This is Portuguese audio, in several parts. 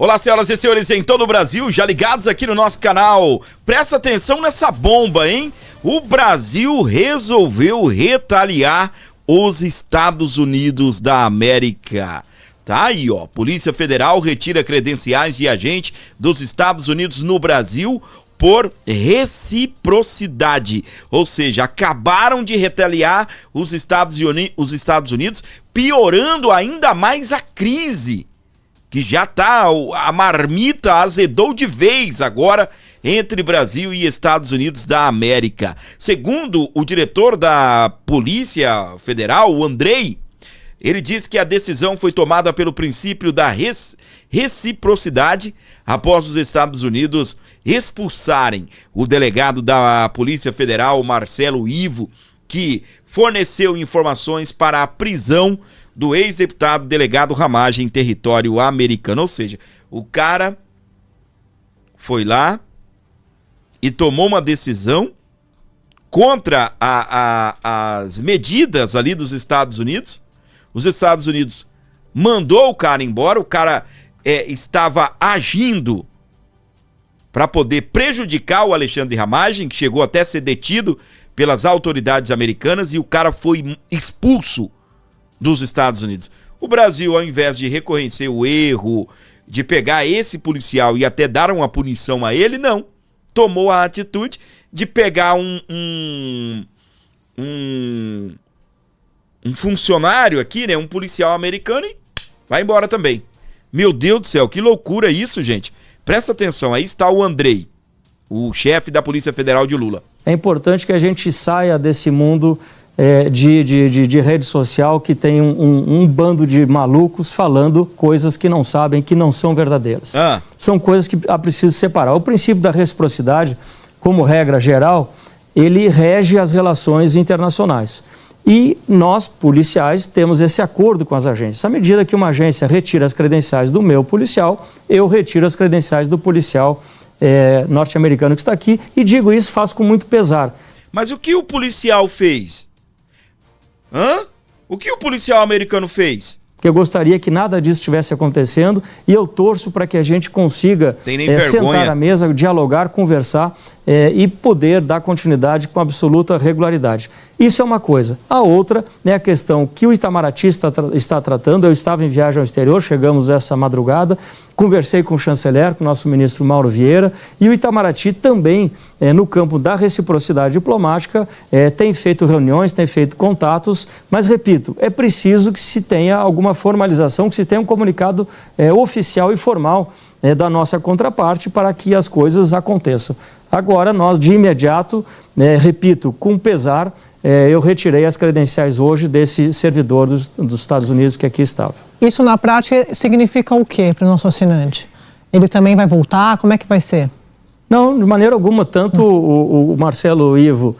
Olá, senhoras e senhores em todo o Brasil, já ligados aqui no nosso canal. Presta atenção nessa bomba, hein? O Brasil resolveu retaliar os Estados Unidos da América. Tá aí, ó. Polícia Federal retira credenciais de agente dos Estados Unidos no Brasil por reciprocidade. Ou seja, acabaram de retaliar os Estados Unidos, piorando ainda mais a crise. Que já tá, a marmita azedou de vez agora entre Brasil e Estados Unidos da América. Segundo o diretor da Polícia Federal, o Andrei, ele disse que a decisão foi tomada pelo princípio da reciprocidade após os Estados Unidos expulsarem o delegado da Polícia Federal, Marcelo Ivo, que forneceu informações para a prisão do ex-deputado delegado Ramagem em território americano. Ou seja, o cara foi lá e tomou uma decisão contra as medidas ali dos Estados Unidos. Os Estados Unidos mandou o cara embora, o cara estava agindo para poder prejudicar o Alexandre Ramagem, que chegou até a ser detido pelas autoridades americanas, e o cara foi expulso dos Estados Unidos. O Brasil, ao invés de reconhecer o erro, de pegar esse policial e até dar uma punição a ele, não. Tomou a atitude de pegar um funcionário aqui, né, um policial americano, e vai embora também. Meu Deus do céu, que loucura isso, gente. Presta atenção, aí está o Andrei, o chefe da Polícia Federal de Lula. É importante que a gente saia desse mundo de rede social que tem um bando de malucos falando coisas que não sabem, que não são verdadeiras. São coisas que é preciso separar. O princípio da reciprocidade, como regra geral, ele rege as relações internacionais. E nós, policiais, temos esse acordo com as agências. À medida que uma agência retira as credenciais do meu policial, eu retiro as credenciais do policial norte-americano que está aqui, e digo isso, faço com muito pesar. Mas o que o policial fez? O que o policial americano fez? Porque eu gostaria que nada disso estivesse acontecendo, e eu torço para que a gente consiga sentar à mesa, dialogar, conversar e poder dar continuidade com absoluta regularidade. Isso é uma coisa. A outra é a questão que o Itamaraty está tratando. Eu estava em viagem ao exterior, chegamos essa madrugada, conversei com o chanceler, com o nosso ministro Mauro Vieira, e o Itamaraty também, no campo da reciprocidade diplomática, tem feito reuniões, tem feito contatos, mas, repito, é preciso que se tenha alguma formalização, que se tenha um comunicado oficial e formal da nossa contraparte para que as coisas aconteçam. Agora, nós, de imediato, repito, com pesar, eu retirei as credenciais hoje desse servidor dos Estados Unidos que aqui estava. Isso, na prática, significa o quê para o nosso assinante? Ele também vai voltar? Como é que vai ser? Não, de maneira alguma. Tanto o Marcelo Ivo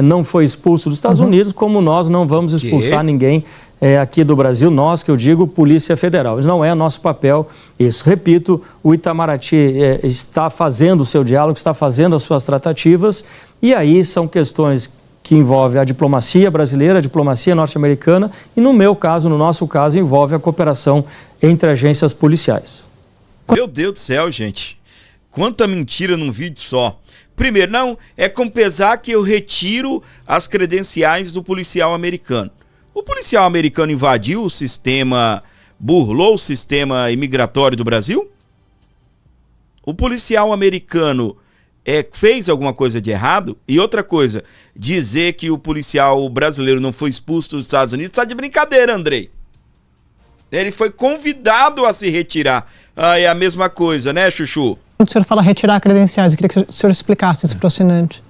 não foi expulso dos Estados Unidos, como nós não vamos expulsar ninguém aqui do Brasil. Nós, que eu digo, Polícia Federal. Não é nosso papel isso. Repito, o Itamaraty está fazendo o seu diálogo, está fazendo as suas tratativas, e aí são questões que envolvem a diplomacia brasileira, a diplomacia norte-americana, e no meu caso, no nosso caso, envolve a cooperação entre agências policiais. Meu Deus do céu, gente. Quanta mentira num vídeo só. Primeiro, não, é com pesar que eu retiro as credenciais do policial americano. O policial americano invadiu o sistema, burlou o sistema imigratório do Brasil? O policial americano fez alguma coisa de errado? E outra coisa, dizer que o policial brasileiro não foi expulso dos Estados Unidos está de brincadeira, Andrei. Ele foi convidado a se retirar. É a mesma coisa, né, Chuchu? Quando o senhor fala retirar credenciais, eu queria que o senhor explicasse isso para o assinante.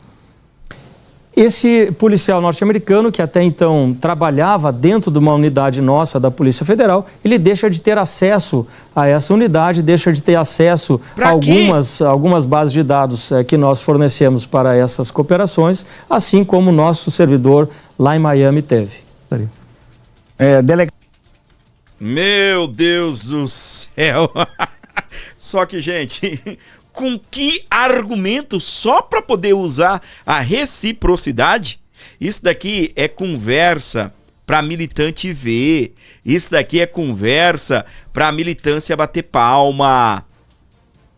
Esse policial norte-americano, que até então trabalhava dentro de uma unidade nossa da Polícia Federal, ele deixa de ter acesso a essa unidade, deixa de ter acesso a algumas bases de dados que nós fornecemos para essas cooperações, assim como o nosso servidor lá em Miami teve. Meu Deus do céu! Só que, gente, com que argumento só para poder usar a reciprocidade? Isso daqui é conversa para militante ver. Isso daqui é conversa para militância bater palma.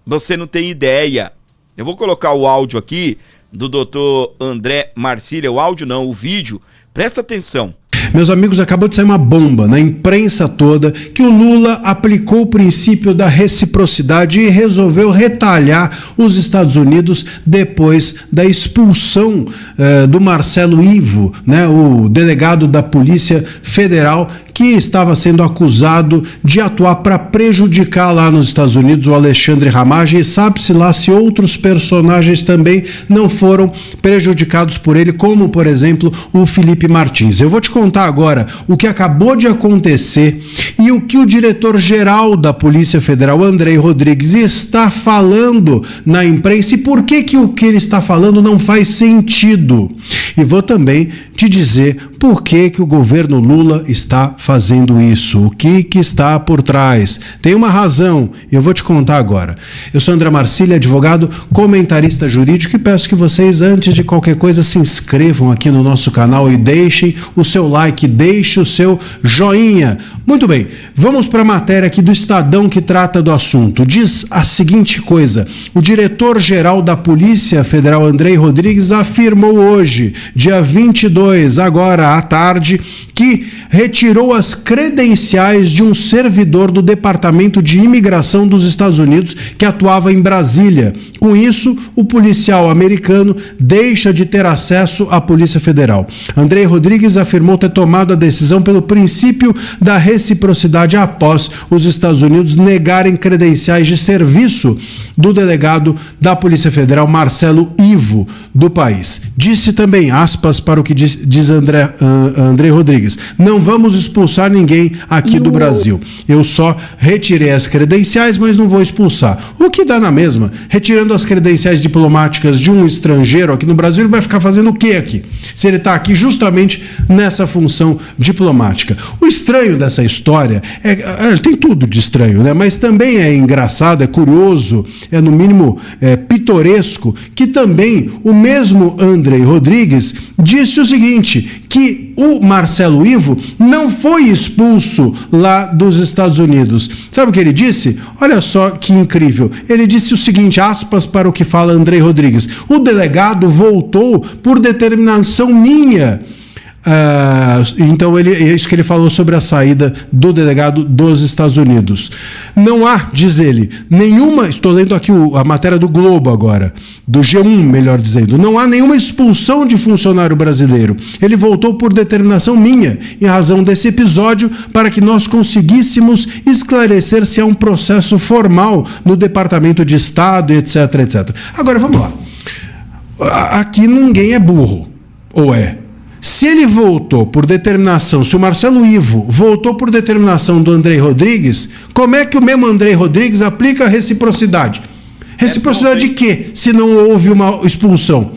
Você não tem ideia. Eu vou colocar o áudio aqui do doutor André Marcília. O áudio não, o vídeo. Presta atenção. Meus amigos, acabou de sair uma bomba na imprensa toda que o Lula aplicou o princípio da reciprocidade e resolveu retalhar os Estados Unidos depois da expulsão do Marcelo Ivo, né, o delegado da Polícia Federal, que estava sendo acusado de atuar para prejudicar lá nos Estados Unidos o Alexandre Ramagem, e sabe-se lá se outros personagens também não foram prejudicados por ele, como, por exemplo, o Felipe Martins. Eu vou te contar agora o que acabou de acontecer e o que o diretor-geral da Polícia Federal, Andrei Rodrigues, está falando na imprensa e por que o que ele está falando não faz sentido. E vou também te dizer por que o governo Lula está fazendo isso, o que está por trás. Tem uma razão, e eu vou te contar agora. Eu sou André Marcília, advogado, comentarista jurídico, e peço que vocês, antes de qualquer coisa, se inscrevam aqui no nosso canal e deixem o seu like, deixe o seu joinha. Muito bem, vamos para a matéria aqui do Estadão que trata do assunto. Diz a seguinte coisa: o diretor-geral da Polícia Federal, Andrei Rodrigues, afirmou hoje, dia 22, agora à tarde, que retirou as credenciais de um servidor do Departamento de Imigração dos Estados Unidos que atuava em Brasília. Com isso, o policial americano deixa de ter acesso à Polícia Federal. Andrei Rodrigues afirmou ter tomado a decisão pelo princípio da reciprocidade após os Estados Unidos negarem credenciais de serviço do delegado da Polícia Federal, Marcelo Ivo, do país. Disse também, aspas para o que diz Andrei Rodrigues: não vamos expulsar ninguém aqui do Brasil. Eu só retirei as credenciais, mas não vou expulsar. O que dá na mesma? Retirando as credenciais diplomáticas de um estrangeiro aqui no Brasil, ele vai ficar fazendo o quê aqui? Se ele está aqui justamente nessa função diplomática. O estranho dessa história tem tudo de estranho, né? Mas também é engraçado, é curioso, é no mínimo pitoresco, que também o mesmo Andrei Rodrigues disse o seguinte, que o Marcelo Ivo não foi expulso lá dos Estados Unidos. Sabe o que ele disse? Olha só que incrível. Ele disse o seguinte, aspas para o que fala Andrei Rodrigues: o delegado voltou por determinação minha. Então é isso que ele falou sobre a saída do delegado dos Estados Unidos. Não há, diz ele, nenhuma, estou lendo aqui a matéria do Globo agora, do G1, melhor dizendo, não há nenhuma expulsão de funcionário brasileiro. Ele voltou por determinação minha, em razão desse episódio, para que nós conseguíssemos esclarecer se há um processo formal no Departamento de Estado, etc, etc. Agora, vamos lá. Aqui ninguém é burro, ou é? Se ele voltou por determinação, se o Marcelo Ivo voltou por determinação do Andrei Rodrigues, como é que o mesmo Andrei Rodrigues aplica a reciprocidade? Reciprocidade de quê, se não houve uma expulsão?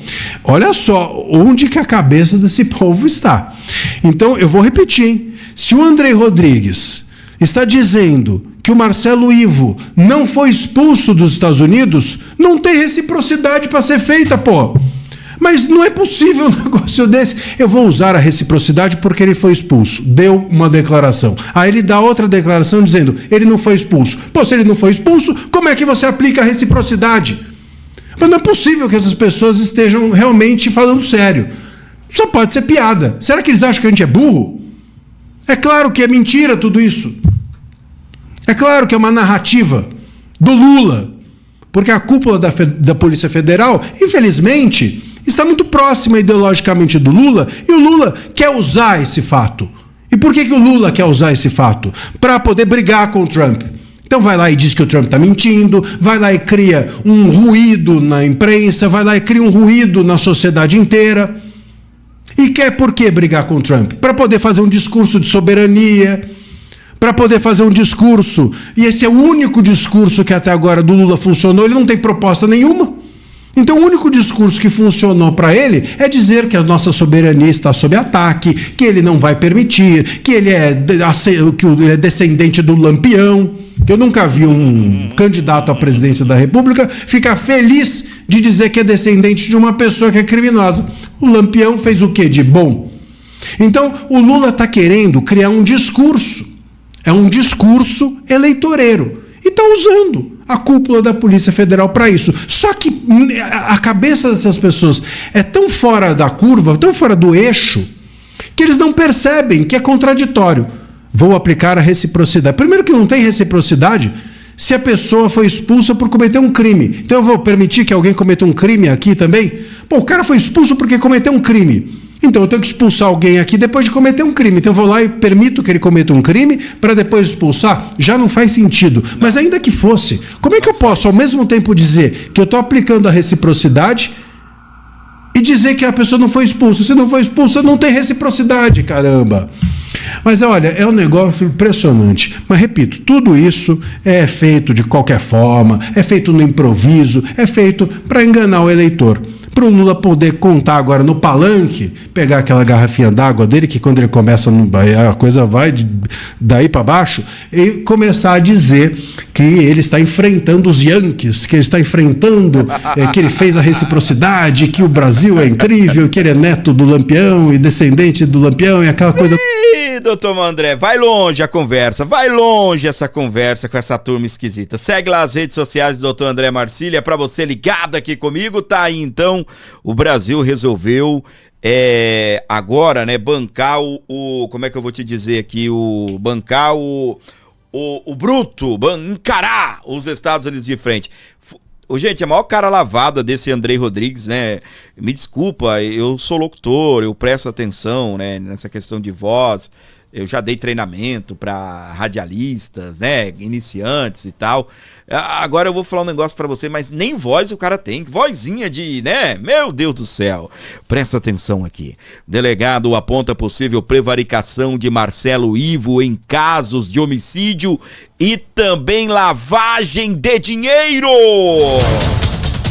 Olha só onde que a cabeça desse povo está. Então, eu vou repetir, hein? Se o Andrei Rodrigues está dizendo que o Marcelo Ivo não foi expulso dos Estados Unidos, não tem reciprocidade para ser feita, pô. Mas não é possível um negócio desse. Eu vou usar a reciprocidade porque ele foi expulso. Deu uma declaração. Aí ele dá outra declaração dizendo, ele não foi expulso. Pô, se ele não foi expulso, como é que você aplica a reciprocidade? Mas não é possível que essas pessoas estejam realmente falando sério. Só pode ser piada. Será que eles acham que a gente é burro? É claro que é mentira tudo isso. É claro que é uma narrativa do Lula. Porque a cúpula da Polícia Federal, infelizmente, está muito próxima ideologicamente do Lula, e o Lula quer usar esse fato. E por que o Lula quer usar esse fato? Para poder brigar com o Trump. Então vai lá e diz que o Trump está mentindo, vai lá e cria um ruído na imprensa, vai lá e cria um ruído na sociedade inteira. E quer por que brigar com o Trump? Para poder fazer um discurso de soberania, para poder fazer um discurso, e esse é o único discurso que até agora do Lula funcionou, ele não tem proposta nenhuma. Então o único discurso que funcionou para ele é dizer que a nossa soberania está sob ataque, que ele não vai permitir, que ele é descendente do Lampião, que eu nunca vi um candidato à presidência da República ficar feliz de dizer que é descendente de uma pessoa que é criminosa. O Lampião fez o quê de bom? Então o Lula está querendo criar um discurso. É um discurso eleitoreiro. E está usando a cúpula da Polícia Federal para isso. Só que a cabeça dessas pessoas é tão fora da curva, tão fora do eixo, que eles não percebem que é contraditório. Vou aplicar a reciprocidade. Primeiro que não tem reciprocidade se a pessoa foi expulsa por cometer um crime. Então eu vou permitir que alguém cometa um crime aqui também? Pô, o cara foi expulso porque cometeu um crime. Então eu tenho que expulsar alguém aqui depois de cometer um crime. Então eu vou lá e permito que ele cometa um crime para depois expulsar? Já não faz sentido. Não. Mas ainda que fosse, como é que eu posso ao mesmo tempo dizer que eu estou aplicando a reciprocidade e dizer que a pessoa não foi expulsa? Se não foi expulsa, não tem reciprocidade, caramba. Mas olha, é um negócio impressionante. Mas repito, tudo isso é feito de qualquer forma, é feito no improviso, é feito para enganar o eleitor. Para o Lula poder contar agora no palanque, pegar aquela garrafinha d'água dele, que quando ele começa, a coisa vai daí para baixo, e começar a dizer que ele está enfrentando os Yankees, que ele está enfrentando, que ele fez a reciprocidade, que o Brasil é incrível, que ele é neto do Lampião e descendente do Lampião e aquela coisa... Doutor André, vai longe a conversa, vai longe essa conversa com essa turma esquisita. Segue lá as redes sociais do doutor André Marcília, pra você ligado aqui comigo, tá aí então, o Brasil resolveu agora, né, bancar como é que eu vou te dizer aqui, bancar o bruto, encarar os Estados Unidos de frente. Gente, a maior cara lavada desse Andrei Rodrigues, né? Me desculpa, eu sou locutor, eu presto atenção, né, nessa questão de voz. Eu já dei treinamento para radialistas, né, iniciantes e tal. Agora eu vou falar um negócio para você, mas nem voz o cara tem. Vozinha de, né? Meu Deus do céu. Presta atenção aqui. Delegado aponta possível prevaricação de Marcelo Ivo em casos de homicídio e também lavagem de dinheiro.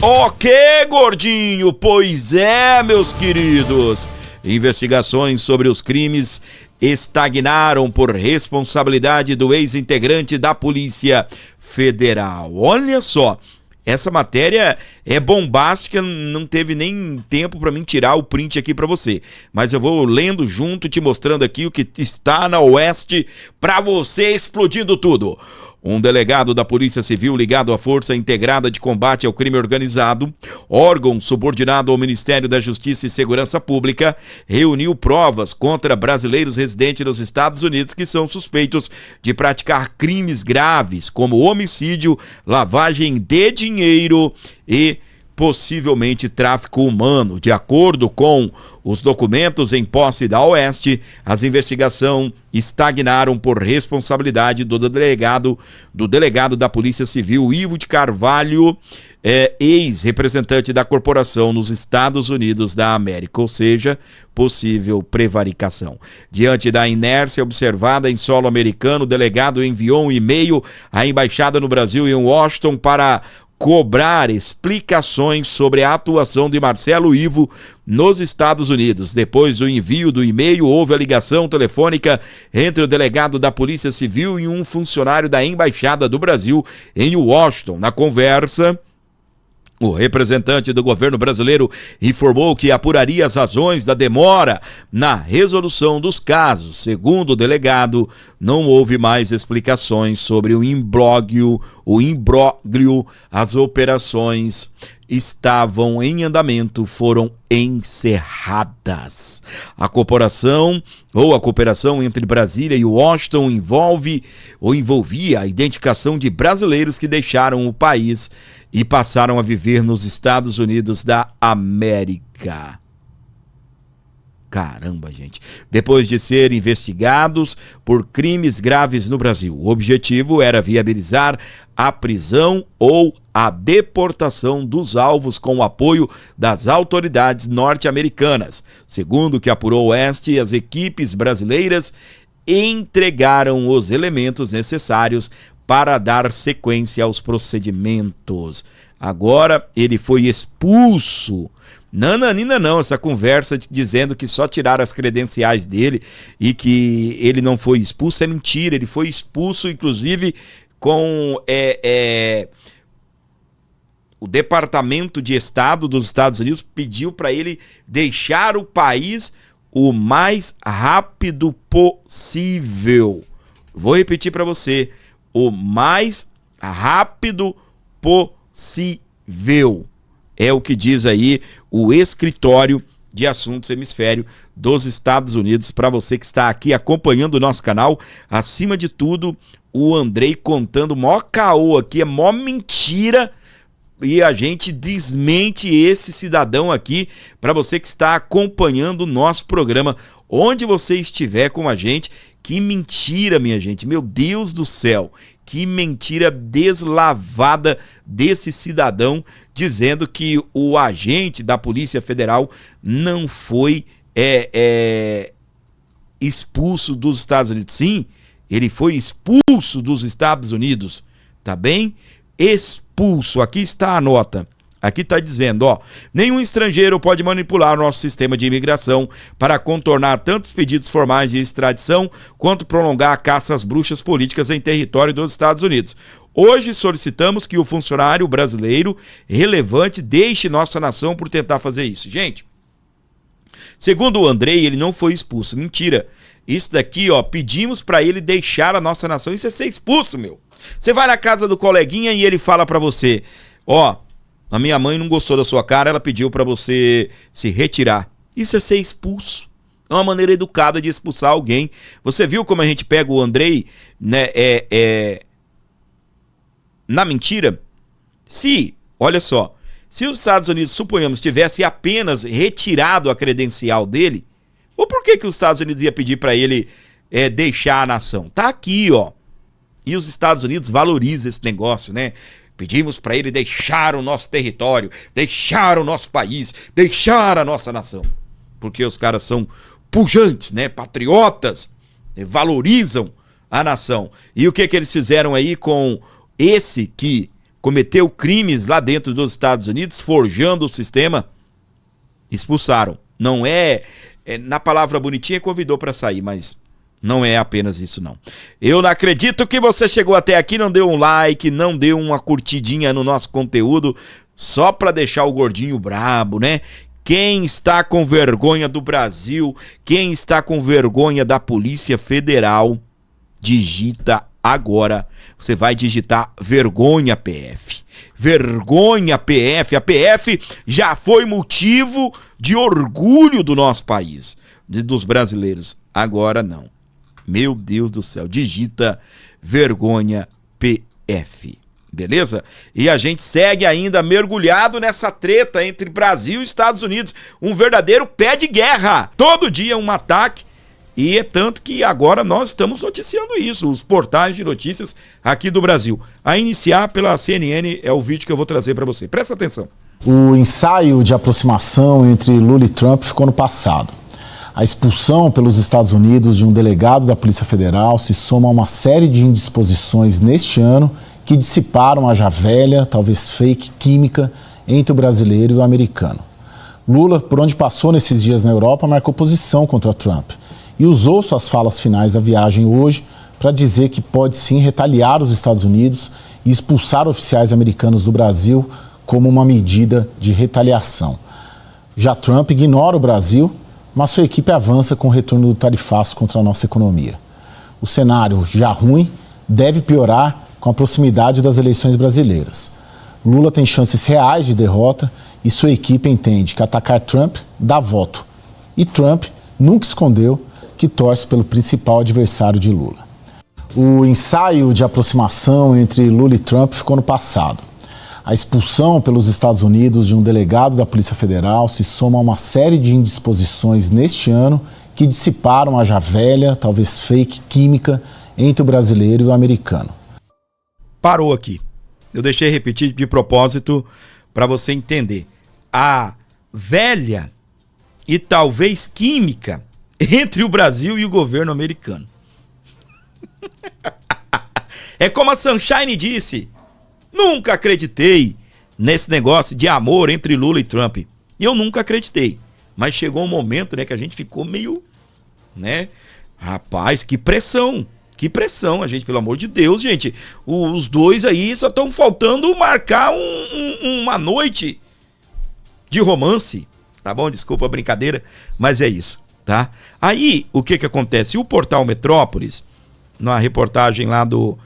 Ok, gordinho? Pois é, meus queridos. Investigações sobre os crimes estagnaram por responsabilidade do ex-integrante da Polícia Federal. Olha só, essa matéria é bombástica, não teve nem tempo para mim tirar o print aqui para você, mas eu vou lendo junto, te mostrando aqui o que está na Oeste para você, explodindo tudo. Um delegado da Polícia Civil ligado à Força Integrada de Combate ao Crime Organizado, órgão subordinado ao Ministério da Justiça e Segurança Pública, reuniu provas contra brasileiros residentes nos Estados Unidos que são suspeitos de praticar crimes graves, como homicídio, lavagem de dinheiro e possivelmente tráfico humano. De acordo com os documentos em posse da Oeste, as investigações estagnaram por responsabilidade do delegado da Polícia Civil, Ivo de Carvalho, ex-representante da corporação nos Estados Unidos da América, ou seja, possível prevaricação. Diante da inércia observada em solo americano, o delegado enviou um e-mail à embaixada no Brasil em Washington para cobrar explicações sobre a atuação de Marcelo Ivo nos Estados Unidos. Depois do envio do e-mail, houve a ligação telefônica entre o delegado da Polícia Civil e um funcionário da Embaixada do Brasil em Washington. Na conversa, o representante do governo brasileiro informou que apuraria as razões da demora na resolução dos casos. Segundo o delegado, não houve mais explicações sobre o imbróglio. As operações estavam em andamento, foram encerradas. A cooperação entre Brasília e Washington envolvia a identificação de brasileiros que deixaram o país e passaram a viver nos Estados Unidos da América. Caramba, gente. Depois de serem investigados por crimes graves no Brasil, o objetivo era viabilizar a prisão ou a deportação dos alvos com o apoio das autoridades norte-americanas. Segundo o que apurou o Oeste, as equipes brasileiras entregaram os elementos necessários para dar sequência aos procedimentos. Agora ele foi expulso. Nananina não, essa conversa dizendo que só tiraram as credenciais dele e que ele não foi expulso é mentira. Ele foi expulso, inclusive, com o Departamento de Estado dos Estados Unidos pediu para ele deixar o país o mais rápido possível. Vou repetir para você. O mais rápido possível. É o que diz aí o Escritório de Assuntos Hemisfério dos Estados Unidos. Para você que está aqui acompanhando o nosso canal, acima de tudo, o Andrei contando mó caô aqui, é mó mentira, e a gente desmente esse cidadão aqui para você que está acompanhando o nosso programa, onde você estiver com a gente. Que mentira, minha gente, meu Deus do céu, que mentira deslavada desse cidadão, dizendo que o agente da Polícia Federal não foi expulso dos Estados Unidos. Sim, ele foi expulso dos Estados Unidos, tá bem? Expulso, aqui está a nota. Aqui está dizendo, ó, nenhum estrangeiro pode manipular o nosso sistema de imigração para contornar tanto os pedidos formais de extradição quanto prolongar a caça às bruxas políticas em território dos Estados Unidos. Hoje solicitamos que o funcionário brasileiro relevante deixe nossa nação por tentar fazer isso. Gente, segundo o Andrei, ele não foi expulso. Mentira. Isso daqui, ó, pedimos para ele deixar a nossa nação. Isso é ser expulso, meu. Você vai na casa do coleguinha e ele fala para você, ó, a minha mãe não gostou da sua cara, ela pediu para você se retirar. Isso é ser expulso. É uma maneira educada de expulsar alguém. Você viu como a gente pega o Andrei, né, na mentira? Olha só, se os Estados Unidos, suponhamos, tivesse apenas retirado a credencial dele, ou por que os Estados Unidos ia pedir para ele deixar a nação? Tá aqui, ó. E os Estados Unidos valorizam esse negócio, né? Pedimos para ele deixar o nosso território, deixar o nosso país, deixar a nossa nação. Porque os caras são pujantes, né? Patriotas, valorizam a nação. E o que eles fizeram aí com esse que cometeu crimes lá dentro dos Estados Unidos, forjando o sistema? Expulsaram. Não na palavra bonitinha, convidou para sair, mas não é apenas isso, não. Eu não acredito que você chegou até aqui, não deu um like, não deu uma curtidinha no nosso conteúdo, só para deixar o gordinho brabo, né? Quem está com vergonha do Brasil, quem está com vergonha da Polícia Federal, digita agora. Você vai digitar vergonha PF. Vergonha PF. A PF já foi motivo de orgulho do nosso país, dos brasileiros. Agora não. Meu Deus do céu, digita vergonha PF, beleza? E a gente segue ainda mergulhado nessa treta entre Brasil e Estados Unidos, um verdadeiro pé de guerra, todo dia um ataque, e é tanto que agora nós estamos noticiando isso, os portais de notícias aqui do Brasil. A iniciar pela CNN é o vídeo que eu vou trazer para você, presta atenção. O ensaio de aproximação entre Lula e Trump ficou no passado. A expulsão pelos Estados Unidos de um delegado da Polícia Federal se soma a uma série de indisposições neste ano que dissiparam a já velha, talvez fake, química entre o brasileiro e o americano. Lula, por onde passou nesses dias na Europa, marcou posição contra Trump e usou suas falas finais da viagem hoje para dizer que pode sim retaliar os Estados Unidos e expulsar oficiais americanos do Brasil como uma medida de retaliação. Já Trump ignora o Brasil, mas sua equipe avança com o retorno do tarifaço contra a nossa economia. O cenário, já ruim, deve piorar com a proximidade das eleições brasileiras. Lula tem chances reais de derrota e sua equipe entende que atacar Trump dá voto. E Trump nunca escondeu que torce pelo principal adversário de Lula. O ensaio de aproximação entre Lula e Trump ficou no passado. A expulsão pelos Estados Unidos de um delegado da Polícia Federal se soma a uma série de indisposições neste ano que dissiparam a já velha, talvez fake, química entre o brasileiro e o americano. Parou aqui. Eu deixei repetir de propósito para você entender. A velha e talvez química entre o Brasil e o governo americano. É como a Sunshine disse. Nunca acreditei nesse negócio de amor entre Lula e Trump. Eu nunca acreditei. Mas chegou um momento, né, que a gente ficou meio, né? Rapaz, que pressão. Que pressão, a gente, pelo amor de Deus, gente. Os dois aí só estão faltando marcar uma noite de romance. Tá bom? Desculpa a brincadeira, mas é isso, tá? Aí, o que acontece? O portal Metrópolis, na reportagem lá do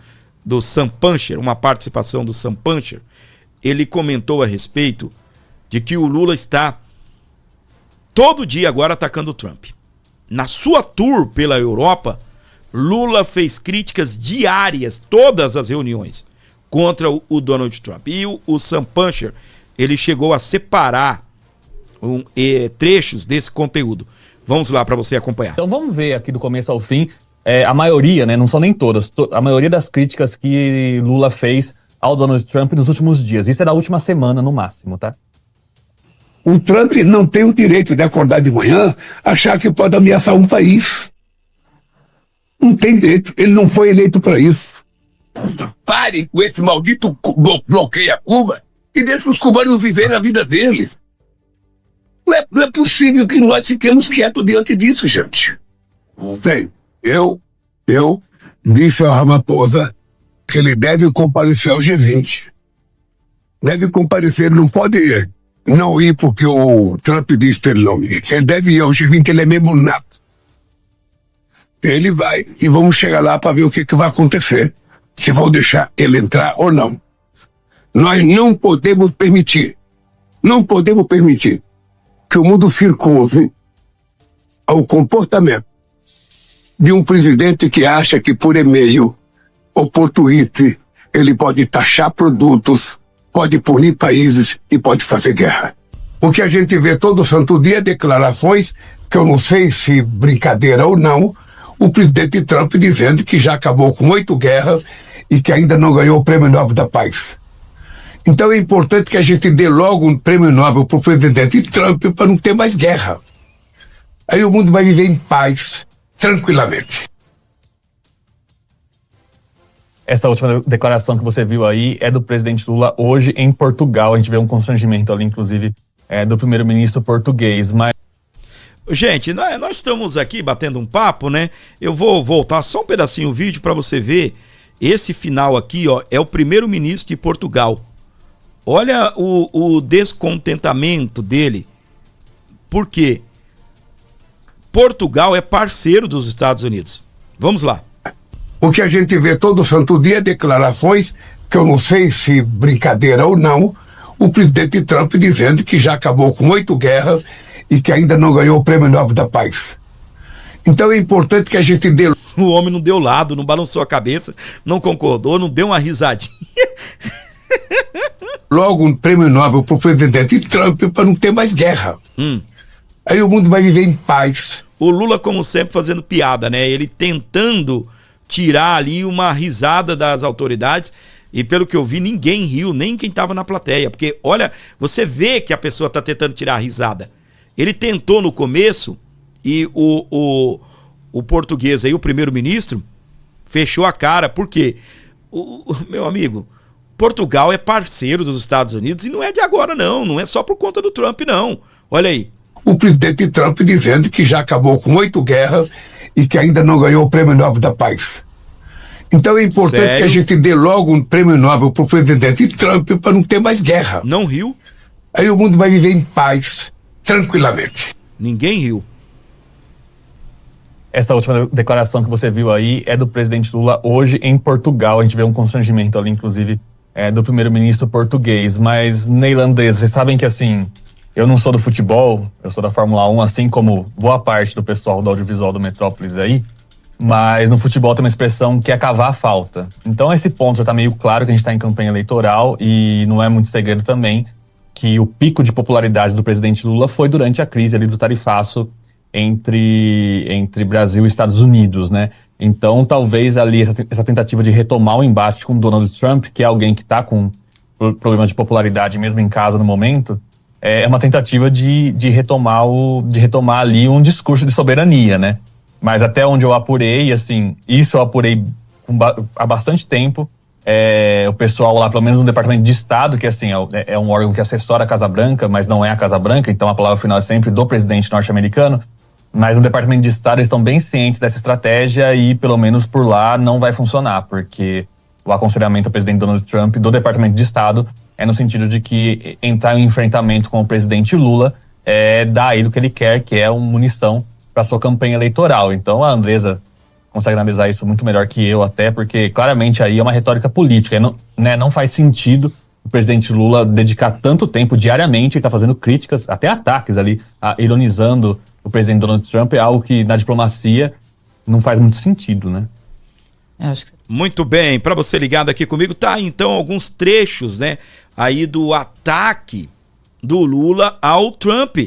do Sam Puncher, uma participação do Sam Puncher, ele comentou a respeito de que o Lula está todo dia agora atacando o Trump. Na sua tour pela Europa, Lula fez críticas diárias, todas as reuniões, contra o Donald Trump. E o Sam Puncher, ele chegou a separar trechos desse conteúdo. Vamos lá para você acompanhar. Então vamos ver aqui do começo ao fim, a maioria, né, não são nem todas, a maioria das críticas que Lula fez ao Donald Trump nos últimos dias. Isso é da última semana no máximo, tá? O Trump não tem o direito de acordar de manhã, achar que pode ameaçar um país. Não tem direito, ele não foi eleito para isso. Pare com esse maldito bloqueio a Cuba e deixe os cubanos viverem a vida deles. Não é possível que nós fiquemos quietos diante disso, gente. Bem, eu disse ao Ramaphosa que ele deve comparecer ao G20. Deve comparecer, não pode não ir porque o Trump disse que ele não ir. Ele deve ir ao G20, ele é mesmo nato. Ele vai e vamos chegar lá para ver o que vai acontecer. Se vão deixar ele entrar ou não. Nós não podemos permitir que o mundo circunse ao comportamento de um presidente que acha que por e-mail ou por Twitter ele pode taxar produtos, pode punir países e pode fazer guerra. O que a gente vê todo santo dia, declarações, que eu não sei se brincadeira ou não, o presidente Trump dizendo que já acabou com 8 guerras e que ainda não ganhou o Prêmio Nobel da Paz. Então é importante que a gente dê logo um Prêmio Nobel para o presidente Trump para não ter mais guerra. Aí o mundo vai viver em paz, tranquilamente. Essa última declaração que você viu aí é do presidente Lula hoje em Portugal. A gente vê um constrangimento ali, inclusive, do primeiro-ministro português. Mas... Gente, nós estamos aqui batendo um papo, né? Eu vou voltar só um pedacinho o vídeo para você ver. Esse final aqui, ó, é o primeiro-ministro de Portugal. Olha o descontentamento dele. Por quê? Portugal é parceiro dos Estados Unidos. Vamos lá. O que a gente vê todo santo dia, declarações, que eu não sei se brincadeira ou não, o presidente Trump dizendo que já acabou com 8 guerras e que ainda não ganhou o Prêmio Nobel da Paz. Então é importante que a gente dê... O homem não deu lado, não balançou a cabeça, não concordou, não deu uma risadinha. Logo um Prêmio Nobel para o presidente Trump para não ter mais guerra. Aí o mundo vai viver em paz. O Lula, como sempre, fazendo piada, né? Ele tentando tirar ali uma risada das autoridades e, pelo que eu vi, ninguém riu, nem quem estava na plateia. Porque, olha, você vê que a pessoa está tentando tirar a risada. Ele tentou no começo e o português aí, o primeiro-ministro, fechou a cara. Por quê? Meu amigo, Portugal é parceiro dos Estados Unidos e não é de agora, não. Não é só por conta do Trump, não. Olha aí. O presidente Trump dizendo que já acabou com 8 guerras e que ainda não ganhou o Prêmio Nobel da Paz. Então é importante que a gente dê logo um Prêmio Nobel para o presidente Trump para não ter mais guerra. Não riu? Aí o mundo vai viver em paz, tranquilamente. Ninguém riu. Essa última declaração que você viu aí é do presidente Lula hoje em Portugal. A gente vê um constrangimento ali, inclusive, do primeiro-ministro português. Mas, neerlandês, vocês sabem que, assim, eu não sou do futebol, eu sou da Fórmula 1, assim como boa parte do pessoal do audiovisual do Metrópolis aí, mas no futebol tem uma expressão que é cavar a falta. Então esse ponto já tá meio claro que a gente tá em campanha eleitoral e não é muito segredo também que o pico de popularidade do presidente Lula foi durante a crise ali do tarifaço entre Brasil e Estados Unidos, né? Então talvez ali essa tentativa de retomar o embate com Donald Trump, que é alguém que tá com problemas de popularidade mesmo em casa no momento, é uma tentativa de retomar ali um discurso de soberania, né? Mas até onde eu apurei, assim, isso eu apurei há bastante tempo, o pessoal lá, pelo menos no Departamento de Estado, que assim, é um órgão que assessora a Casa Branca, mas não é a Casa Branca, então a palavra final é sempre do presidente norte-americano, mas no Departamento de Estado eles estão bem cientes dessa estratégia e pelo menos por lá não vai funcionar, porque o aconselhamento ao presidente Donald Trump do Departamento de Estado é no sentido de que entrar em enfrentamento com o presidente Lula é dar a ele o que ele quer, que é uma munição para sua campanha eleitoral. Então a Andresa consegue analisar isso muito melhor que eu até, porque claramente aí é uma retórica política, não faz sentido o presidente Lula dedicar tanto tempo diariamente, ele tá fazendo críticas, até ataques ali, ironizando o presidente Donald Trump, é algo que na diplomacia não faz muito sentido, né? Muito bem, para você ligado aqui comigo, tá então alguns trechos, né, aí do ataque do Lula ao Trump.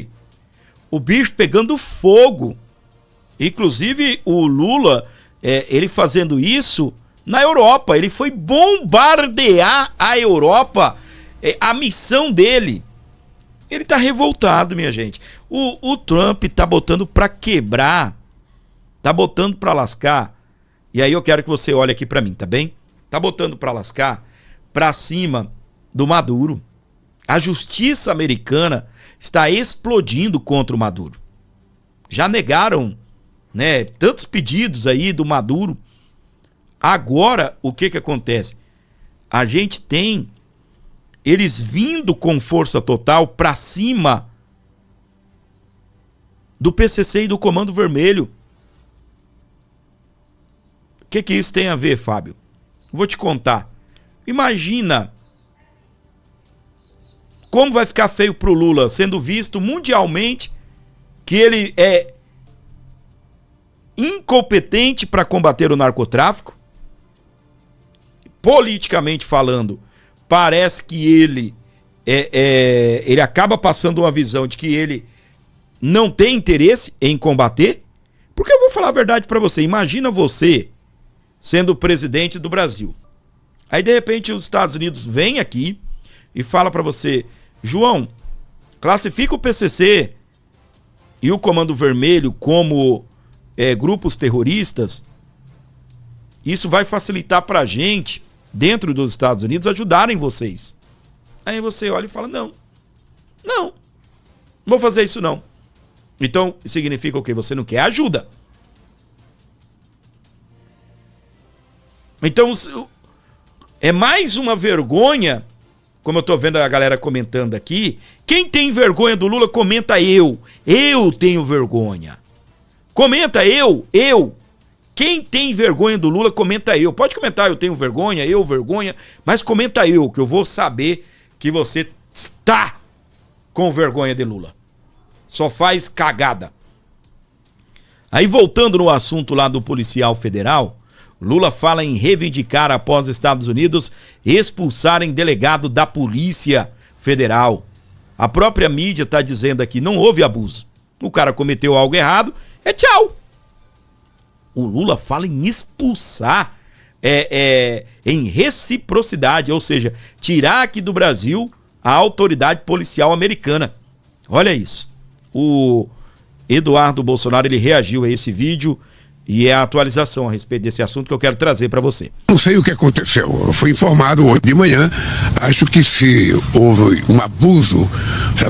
O bicho pegando fogo. Inclusive o Lula, ele fazendo isso na Europa, ele foi bombardear a Europa, a missão dele. Ele tá revoltado, minha gente. O Trump tá botando pra quebrar, tá botando pra lascar. E aí eu quero que você olhe aqui pra mim, tá bem? Tá botando pra lascar pra cima do Maduro. A justiça americana está explodindo contra o Maduro. Já negaram, né, tantos pedidos aí do Maduro. Agora, o que acontece? A gente tem eles vindo com força total pra cima do PCC e do Comando Vermelho. O que isso tem a ver, Fábio? Vou te contar. Imagina como vai ficar feio pro Lula, sendo visto mundialmente que ele é incompetente para combater o narcotráfico. Politicamente falando, parece que ele acaba passando uma visão de que ele não tem interesse em combater. Porque eu vou falar a verdade para você. Imagina você sendo o presidente do Brasil. Aí, de repente, os Estados Unidos vêm aqui e fala para você: João, classifica o PCC e o Comando Vermelho como grupos terroristas. Isso vai facilitar pra gente, dentro dos Estados Unidos, ajudarem vocês. Aí você olha e fala: não vou fazer isso não. Então, significa o quê? Você não quer ajuda. Então, é mais uma vergonha, como eu tô vendo a galera comentando aqui. Quem tem vergonha do Lula, comenta eu. Eu tenho vergonha. Comenta eu. Quem tem vergonha do Lula, comenta eu. Pode comentar, eu tenho vergonha, mas comenta eu, que eu vou saber que você está com vergonha de Lula. Só faz cagada. Aí, voltando no assunto lá do policial federal, Lula fala em reivindicar após Estados Unidos expulsarem delegado da Polícia Federal. A própria mídia está dizendo aqui: não houve abuso. O cara cometeu algo errado, tchau. O Lula fala em expulsar, em reciprocidade, ou seja, tirar aqui do Brasil a autoridade policial americana. Olha isso. O Eduardo Bolsonaro, ele reagiu a esse vídeo e é a atualização a respeito desse assunto que eu quero trazer para você. Não sei o que aconteceu. Eu fui informado hoje de manhã. Acho que se houve um abuso,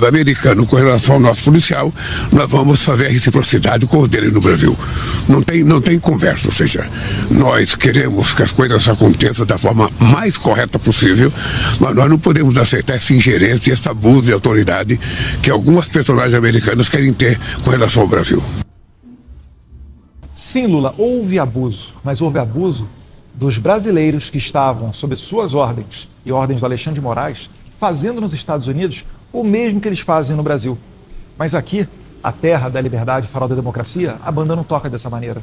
americano com relação ao nosso policial, nós vamos fazer a reciprocidade com o dele no Brasil. Não tem conversa. Ou seja, nós queremos que as coisas aconteçam da forma mais correta possível, mas nós não podemos aceitar essa ingerência e esse abuso de autoridade que algumas personagens americanas querem ter com relação ao Brasil. Sim, Lula, houve abuso, mas houve abuso dos brasileiros que estavam sob suas ordens e ordens do Alexandre de Moraes, fazendo nos Estados Unidos o mesmo que eles fazem no Brasil. Mas aqui, a terra da liberdade, farol da democracia, a banda não toca dessa maneira.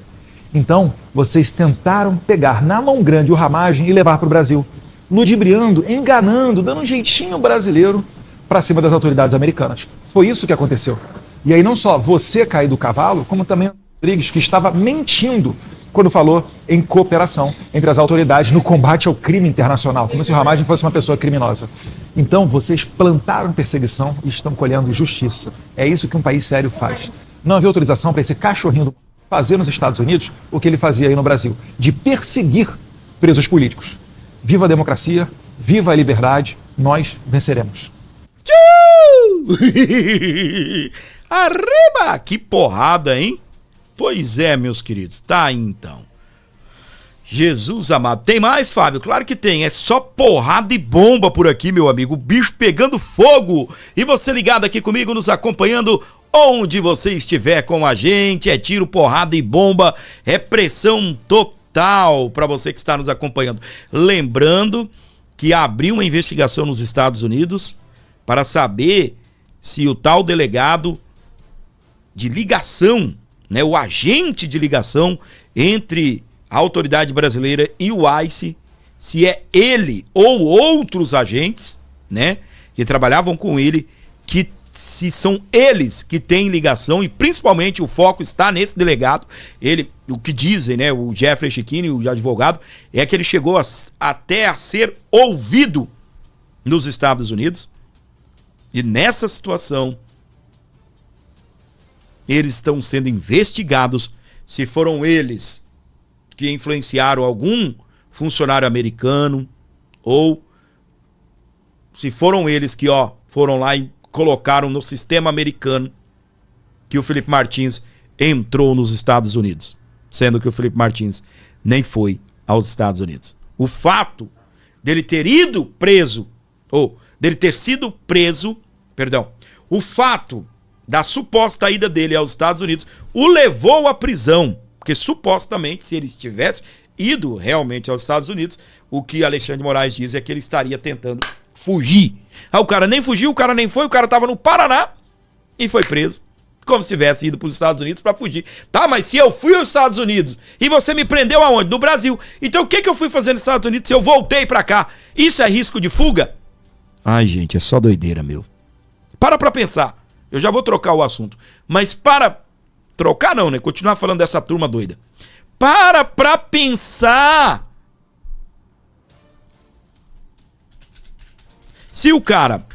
Então, vocês tentaram pegar na mão grande o Ramagem e levar para o Brasil, ludibriando, enganando, dando um jeitinho brasileiro para cima das autoridades americanas. Foi isso que aconteceu. E aí não só você cair do cavalo, como também Rodrigues, que estava mentindo quando falou em cooperação entre as autoridades no combate ao crime internacional, como se o Ramagem fosse uma pessoa criminosa. Então, vocês plantaram perseguição e estão colhendo justiça. É isso que um país sério faz. Não havia autorização para esse cachorrinho fazer nos Estados Unidos o que ele fazia aí no Brasil, de perseguir presos políticos. Viva a democracia, viva a liberdade, nós venceremos. Arriba! Que porrada, hein? Pois é, meus queridos. Tá aí, então. Jesus amado. Tem mais, Fábio? Claro que tem. É só porrada e bomba por aqui, meu amigo. O bicho pegando fogo. E você ligado aqui comigo, nos acompanhando onde você estiver com a gente, é tiro, porrada e bomba, é pressão total para você que está nos acompanhando. Lembrando que abriu uma investigação nos Estados Unidos para saber se o tal delegado de ligação, né, o agente de ligação entre a autoridade brasileira e o ICE, se é ele ou outros agentes, né, que trabalhavam com ele, que se são eles que têm ligação, e principalmente o foco está nesse delegado. Ele, o que dizem, né, o Jeffrey Schickini, o advogado, é que ele chegou até a ser ouvido nos Estados Unidos. E nessa situação, eles estão sendo investigados se foram eles que influenciaram algum funcionário americano ou se foram eles que, foram lá e colocaram no sistema americano que o Felipe Martins entrou nos Estados Unidos, sendo que o Felipe Martins nem foi aos Estados Unidos. O fato dele ter ido preso, ou dele ter sido preso, o fato da suposta ida dele aos Estados Unidos o levou à prisão, porque supostamente, se ele tivesse ido realmente aos Estados Unidos, o que Alexandre de Moraes diz é que ele estaria tentando fugir. O cara nem fugiu, o cara nem foi, o cara estava no Paraná e foi preso, como se tivesse ido para os Estados Unidos para fugir. Tá, mas se eu fui aos Estados Unidos e você me prendeu aonde? No Brasil. Então o que eu fui fazer nos Estados Unidos se eu voltei para cá? Isso é risco de fuga? Ai, gente, é só doideira, meu. Para pensar. Eu já vou trocar o assunto. Mas trocar não, né? Continuar falando dessa turma doida. Para pensar. Se o cara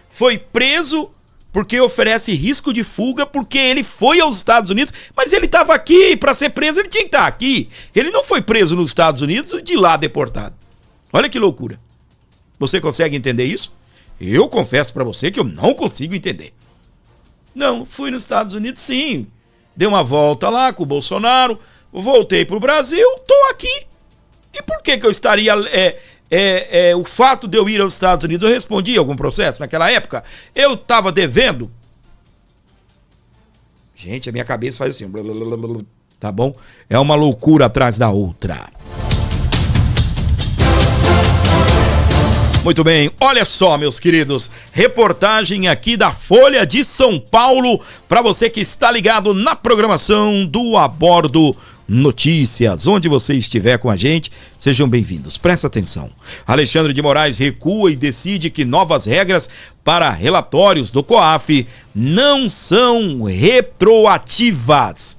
foi preso porque oferece risco de fuga, porque ele foi aos Estados Unidos, mas ele estava aqui, para ser preso ele tinha que estar aqui. Ele não foi preso nos Estados Unidos e de lá deportado. Olha que loucura. Você consegue entender isso? Eu confesso para você que eu não consigo entender. Não, fui nos Estados Unidos sim. Dei uma volta lá com o Bolsonaro, voltei pro Brasil, tô aqui. E por que eu estaria... o fato de eu ir aos Estados Unidos, eu respondi algum processo naquela época? Eu tava devendo? Gente, a minha cabeça faz assim, blá, blá, blá, blá, tá bom? É uma loucura atrás da outra. Muito bem, olha só, meus queridos, reportagem aqui da Folha de São Paulo, para você que está ligado na programação do A Bordo Notícias. Onde você estiver com a gente, sejam bem-vindos. Presta atenção. Alexandre de Moraes recua e decide que novas regras para relatórios do COAF não são retroativas.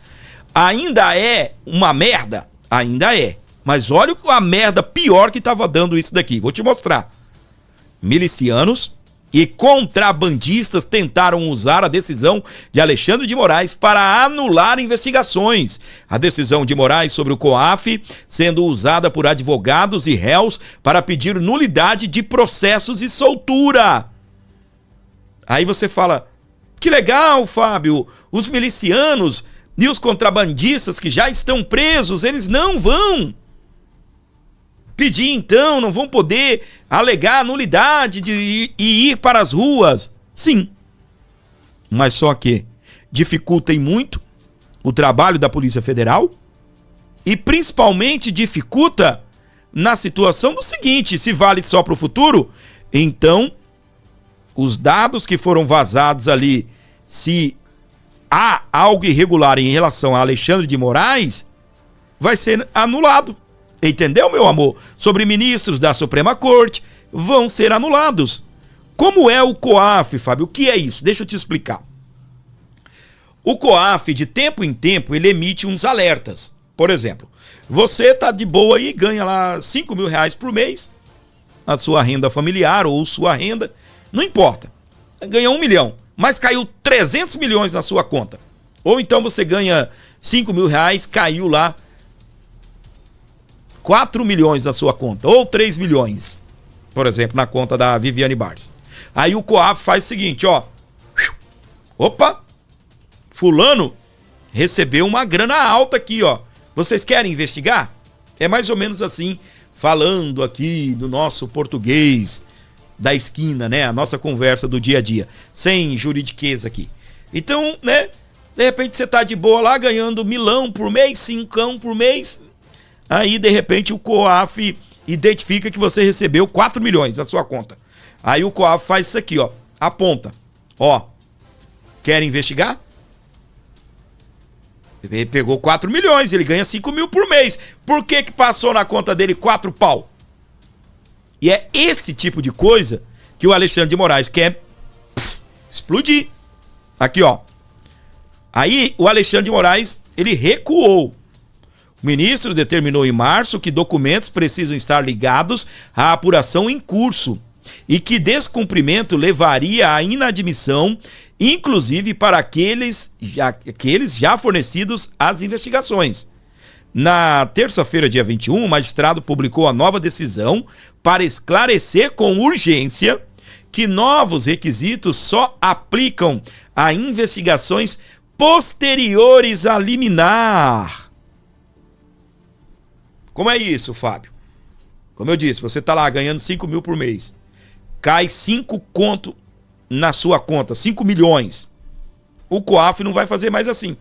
Ainda é uma merda? Ainda é. Mas olha a merda pior que estava dando isso daqui. Vou te mostrar. Milicianos e contrabandistas tentaram usar a decisão de Alexandre de Moraes para anular investigações. A decisão de Moraes sobre o COAF sendo usada por advogados e réus para pedir nulidade de processos e soltura. Aí você fala, que legal, Fábio, os milicianos e os contrabandistas que já estão presos, eles não vão pedir então, não vão poder alegar nulidade de ir para as ruas. Sim, mas só que dificultem muito o trabalho da Polícia Federal e principalmente dificulta na situação do seguinte, se vale só para o futuro, então os dados que foram vazados ali, se há algo irregular em relação a Alexandre de Moraes, vai ser anulado. Entendeu, meu amor? Sobre ministros da Suprema Corte vão ser anulados. Como é o COAF, Fábio? O que é isso? Deixa eu te explicar. O COAF, de tempo em tempo, ele emite uns alertas. Por exemplo, você tá de boa e ganha lá 5 mil reais por mês, a sua renda familiar ou sua renda, não importa. Ganha 1 milhão, mas caiu 300 milhões na sua conta. Ou então você ganha 5 mil reais, caiu lá 4 milhões na sua conta, ou 3 milhões, por exemplo, na conta da Viviane Barça. Aí o COAF faz o seguinte, opa, fulano recebeu uma grana alta aqui, vocês querem investigar? É mais ou menos assim, falando aqui do nosso português da esquina, né? A nossa conversa do dia a dia, sem juridiqueza aqui. Então, né? De repente você tá de boa lá, ganhando 1.000 por mês, 5 por mês. Aí, de repente, o COAF identifica que você recebeu 4 milhões na sua conta. Aí o COAF faz isso aqui, ó. Aponta. Ó. Quer investigar? Ele pegou 4 milhões, ele ganha 5 mil por mês. Por que passou na conta dele 4 pau? E é esse tipo de coisa que o Alexandre de Moraes quer explodir. Aqui, ó. Aí o Alexandre de Moraes, ele recuou. O ministro determinou em março que documentos precisam estar ligados à apuração em curso e que descumprimento levaria à inadmissão, inclusive para aqueles já fornecidos às investigações. Na terça-feira, dia 21, o magistrado publicou a nova decisão para esclarecer com urgência que novos requisitos só aplicam a investigações posteriores à liminar. Como é isso, Fábio? Como eu disse, você está lá ganhando 5 mil por mês. Cai 5 conto na sua conta, 5 milhões. O COAF não vai fazer mais assim.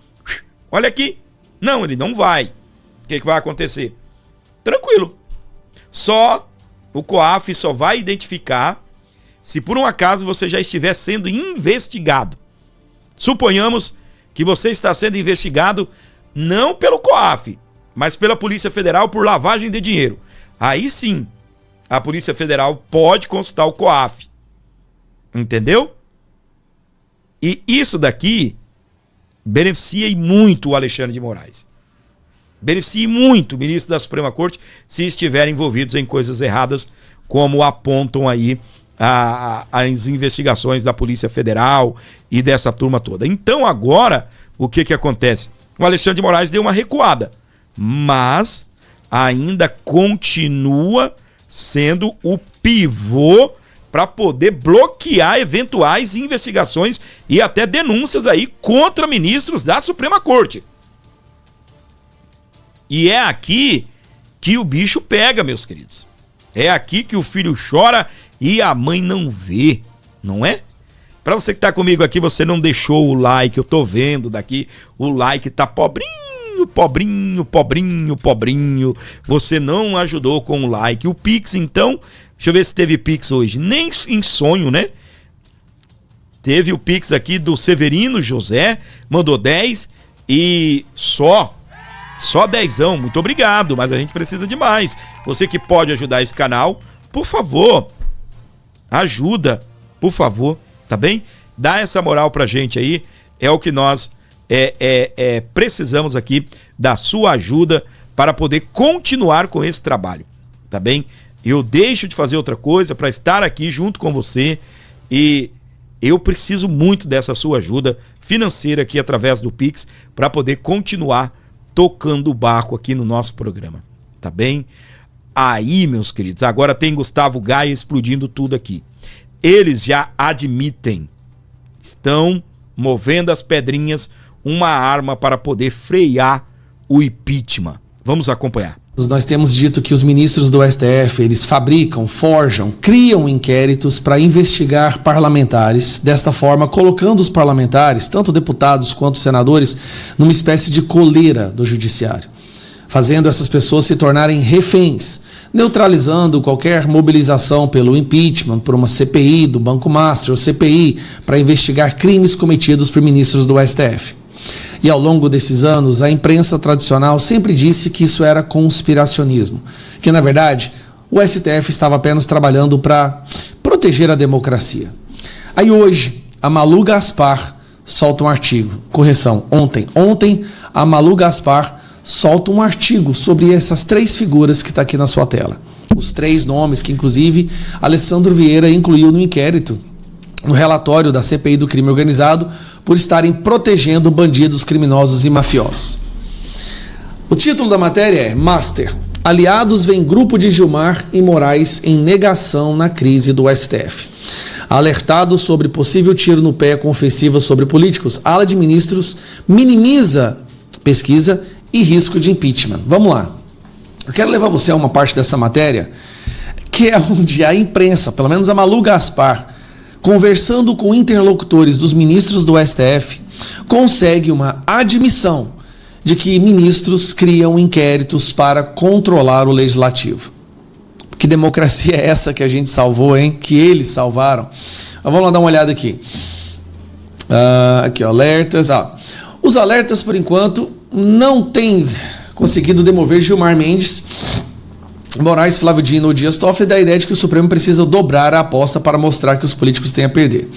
Olha aqui. Não, ele não vai. O que vai acontecer? Tranquilo. O COAF só vai identificar se por um acaso você já estiver sendo investigado. Suponhamos que você está sendo investigado não pelo COAF, mas pela Polícia Federal por lavagem de dinheiro. Aí sim, a Polícia Federal pode consultar o COAF. Entendeu? E isso daqui beneficia muito o Alexandre de Moraes. Beneficie muito o ministro da Suprema Corte se estiverem envolvidos em coisas erradas, como apontam aí as investigações da Polícia Federal e dessa turma toda. Então agora, o que acontece? O Alexandre de Moraes deu uma recuada, mas ainda continua sendo o pivô para poder bloquear eventuais investigações e até denúncias aí contra ministros da Suprema Corte. E é aqui que o bicho pega, meus queridos. É aqui que o filho chora e a mãe não vê, não é? Para você que tá comigo aqui, você não deixou o like, eu tô vendo daqui, o like tá pobrinho, pobrinho, pobrinho, pobrinho. Você não ajudou com o like. O Pix, então, deixa eu ver se teve Pix hoje. Nem em sonho, né? Teve o Pix aqui do Severino José, mandou 10 e só 10ão, muito obrigado, mas a gente precisa de mais. Você que pode ajudar esse canal, por favor, ajuda, por favor, tá bem? Dá essa moral pra gente aí, é o que nós precisamos aqui da sua ajuda para poder continuar com esse trabalho, tá bem? Eu deixo de fazer outra coisa para estar aqui junto com você e eu preciso muito dessa sua ajuda financeira aqui através do Pix para poder continuar tocando o barco aqui no nosso programa, tá bem? Aí, meus queridos, agora tem Gustavo Gaia explodindo tudo aqui. Eles já admitem, estão movendo as pedrinhas, uma arma para poder frear o impeachment. Vamos acompanhar. Nós temos dito que os ministros do STF, eles fabricam, forjam, criam inquéritos para investigar parlamentares, desta forma colocando os parlamentares, tanto deputados quanto senadores, numa espécie de coleira do judiciário, fazendo essas pessoas se tornarem reféns, neutralizando qualquer mobilização pelo impeachment, por uma CPI do Banco Master ou CPI para investigar crimes cometidos por ministros do STF. E ao longo desses anos, a imprensa tradicional sempre disse que isso era conspiracionismo, que na verdade o STF estava apenas trabalhando para proteger a democracia. Aí hoje, a Malu Gaspar solta um artigo, ontem a Malu Gaspar solta um artigo sobre essas 3 figuras que está aqui na sua tela. Os 3 nomes que inclusive Alessandro Vieira incluiu no inquérito, no relatório da CPI do crime organizado, por estarem protegendo bandidos, criminosos e mafiosos. O título da matéria é Master. Aliados veem grupo de Gilmar e Moraes em negação na crise do STF. Alertado sobre possível tiro no pé com ofensiva sobre políticos, a ala de ministros minimiza pesquisa e risco de impeachment. Vamos lá. Eu quero levar você a uma parte dessa matéria que é onde a imprensa, pelo menos a Malu Gaspar, conversando com interlocutores dos ministros do STF, consegue uma admissão de que ministros criam inquéritos para controlar o legislativo. Que democracia é essa que a gente salvou, hein? Que eles salvaram. Mas vamos lá dar uma olhada aqui. Aqui, alertas. Os alertas, por enquanto, não têm conseguido demover Gilmar Mendes, Moraes, Flávio Dino ou Dias Toffoli da ideia de que o Supremo precisa dobrar a aposta para mostrar que os políticos têm a perder.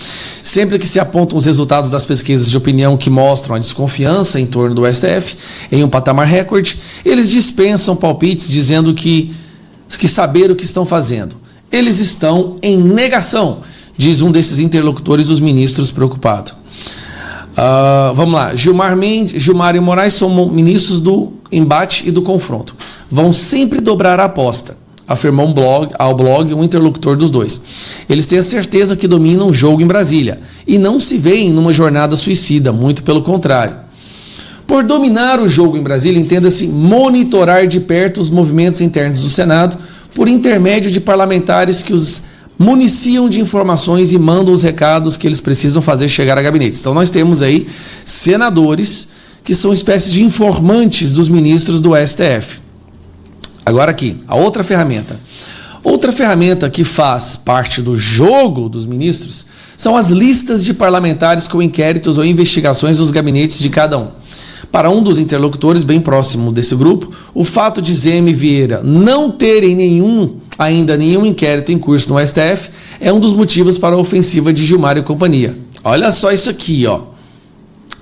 Sempre que se apontam os resultados das pesquisas de opinião que mostram a desconfiança em torno do STF em um patamar recorde, eles dispensam palpites dizendo que saber o que estão fazendo. Eles estão em negação, diz um desses interlocutores dos ministros preocupado. Vamos lá, Gilmar e Moraes são ministros do embate e do confronto. Vão sempre dobrar a aposta, afirmou ao blog um interlocutor dos dois. Eles têm a certeza que dominam o jogo em Brasília e não se veem numa jornada suicida, muito pelo contrário. Por dominar o jogo em Brasília, entenda-se monitorar de perto os movimentos internos do Senado por intermédio de parlamentares que os municiam de informações e mandam os recados que eles precisam fazer chegar a gabinetes. Então nós temos aí senadores que são espécies de informantes dos ministros do STF. Agora aqui, a outra ferramenta. Outra ferramenta que faz parte do jogo dos ministros são as listas de parlamentares com inquéritos ou investigações dos gabinetes de cada um. Para um dos interlocutores bem próximo desse grupo, o fato de Zema e Vieira não terem ainda nenhum inquérito em curso no STF é um dos motivos para a ofensiva de Gilmar e companhia. Olha só isso aqui, ó.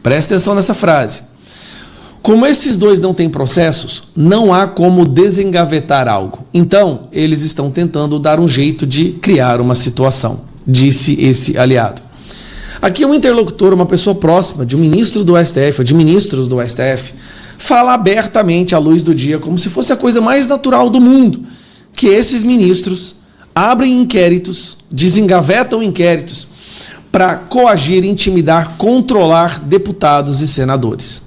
Presta atenção nessa frase. Como esses dois não têm processos, não há como desengavetar algo. Então, eles estão tentando dar um jeito de criar uma situação, disse esse aliado. Aqui um interlocutor, uma pessoa próxima de um ministro do STF, ou de ministros do STF, fala abertamente à luz do dia, como se fosse a coisa mais natural do mundo, que esses ministros abrem inquéritos, desengavetam inquéritos, para coagir, intimidar, controlar deputados e senadores.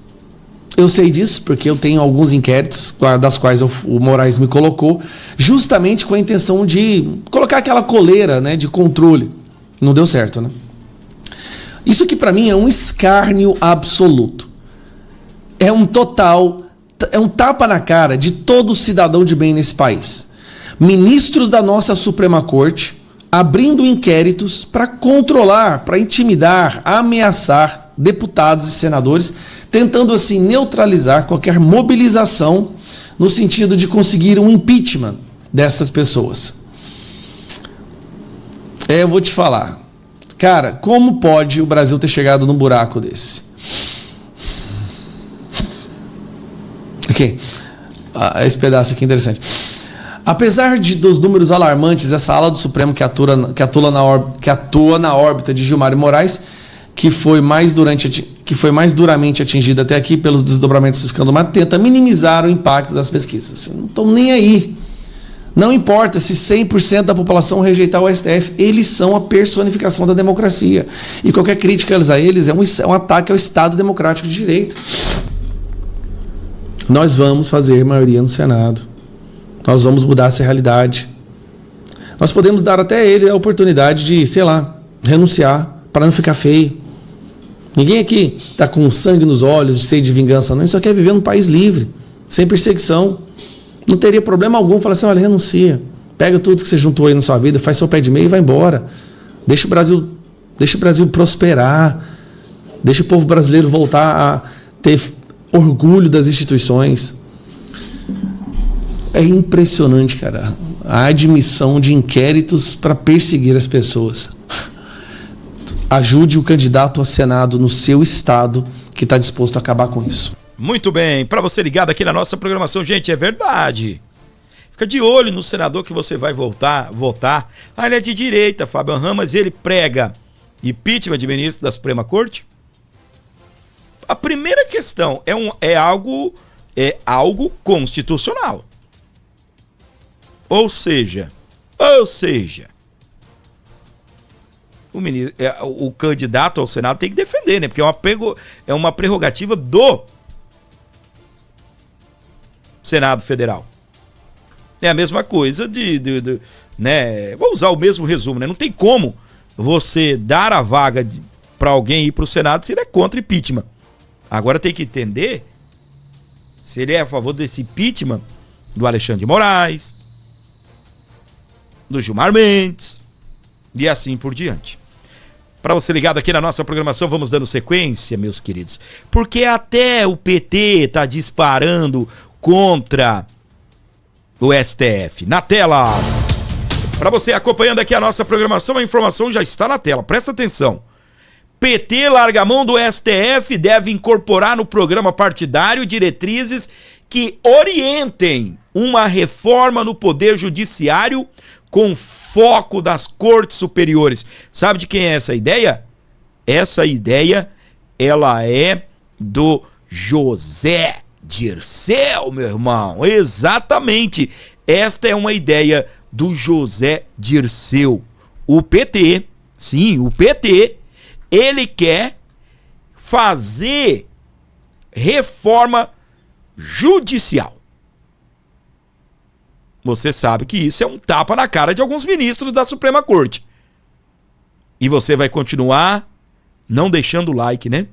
Eu sei disso porque eu tenho alguns inquéritos, das quais o Moraes me colocou, justamente com a intenção de colocar aquela coleira, né, de controle. Não deu certo, né? Isso aqui para mim é um escárnio absoluto. É um tapa na cara de todo cidadão de bem nesse país. Ministros da nossa Suprema Corte abrindo inquéritos para controlar, para intimidar, ameaçar deputados e senadores, tentando assim neutralizar qualquer mobilização no sentido de conseguir um impeachment dessas pessoas. Eu vou te falar, cara, como pode o Brasil ter chegado num buraco desse? Ok, esse pedaço aqui é interessante. Apesar dos números alarmantes, essa ala do Supremo que atua na órbita de Gilmar e Moraes, que foi mais duramente atingida até aqui pelos desdobramentos do escândalo, mas tenta minimizar o impacto das pesquisas. Não estão nem aí. Não importa se 100% da população rejeitar o STF, eles são a personificação da democracia. E qualquer crítica a eles é um ataque ao Estado democrático de direito. Nós vamos fazer maioria no Senado. Nós vamos mudar essa realidade. Nós podemos dar até ele a oportunidade de, sei lá, renunciar para não ficar feio. Ninguém aqui está com sangue nos olhos, de sede de vingança, não. Ele só quer viver num país livre, sem perseguição. Não teria problema algum falar assim, olha, renuncia. Pega tudo que você juntou aí na sua vida, faz seu pé de meia e vai embora. Deixa o Brasil prosperar. Deixa o povo brasileiro voltar a ter orgulho das instituições. É impressionante, cara, a admissão de inquéritos para perseguir as pessoas. Ajude o candidato a Senado no seu estado que está disposto a acabar com isso. Muito bem, para você ligado aqui na nossa programação, gente, é verdade. Fica de olho no senador que você vai votar. Ele é de direita, Fábio Ramos, ele prega impeachment de ministro da Suprema Corte. A primeira questão é algo constitucional. Ou seja, o candidato ao Senado tem que defender, né? Porque é uma prerrogativa do Senado Federal. É a mesma coisa né? Vou usar o mesmo resumo, né? Não tem como você dar a vaga para alguém ir para o Senado se ele é contra impeachment. Agora tem que entender se ele é a favor desse impeachment do Alexandre de Moraes, do Gilmar Mendes e assim por diante. Para você ligado aqui na nossa programação, vamos dando sequência, meus queridos, porque até o PT está disparando contra o STF. Na tela, para você acompanhando aqui a nossa programação, a informação já está na tela, presta atenção. PT larga a mão do STF, deve incorporar no programa partidário diretrizes que orientem uma reforma no Poder Judiciário com foco das Cortes Superiores. Sabe de quem é essa ideia? Essa ideia, ela é do José Dirceu, meu irmão. Exatamente. Esta é uma ideia do José Dirceu. O PT, sim, o PT, ele quer fazer reforma judicial. Você sabe que isso é um tapa na cara de alguns ministros da Suprema Corte. E você vai continuar não deixando o like, né?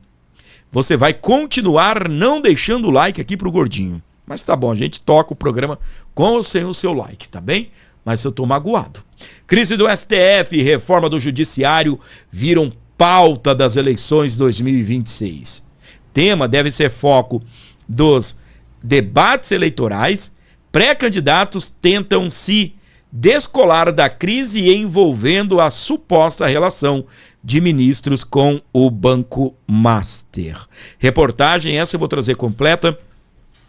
Você vai continuar não deixando o like aqui pro Gordinho. Mas tá bom, a gente toca o programa com ou sem o seu like, tá bem? Mas eu tô magoado. Crise do STF e reforma do Judiciário viram pauta das eleições 2026. Tema deve ser foco dos debates eleitorais. Pré-candidatos tentam se descolar da crise envolvendo a suposta relação de ministros com o Banco Master. Reportagem essa eu vou trazer completa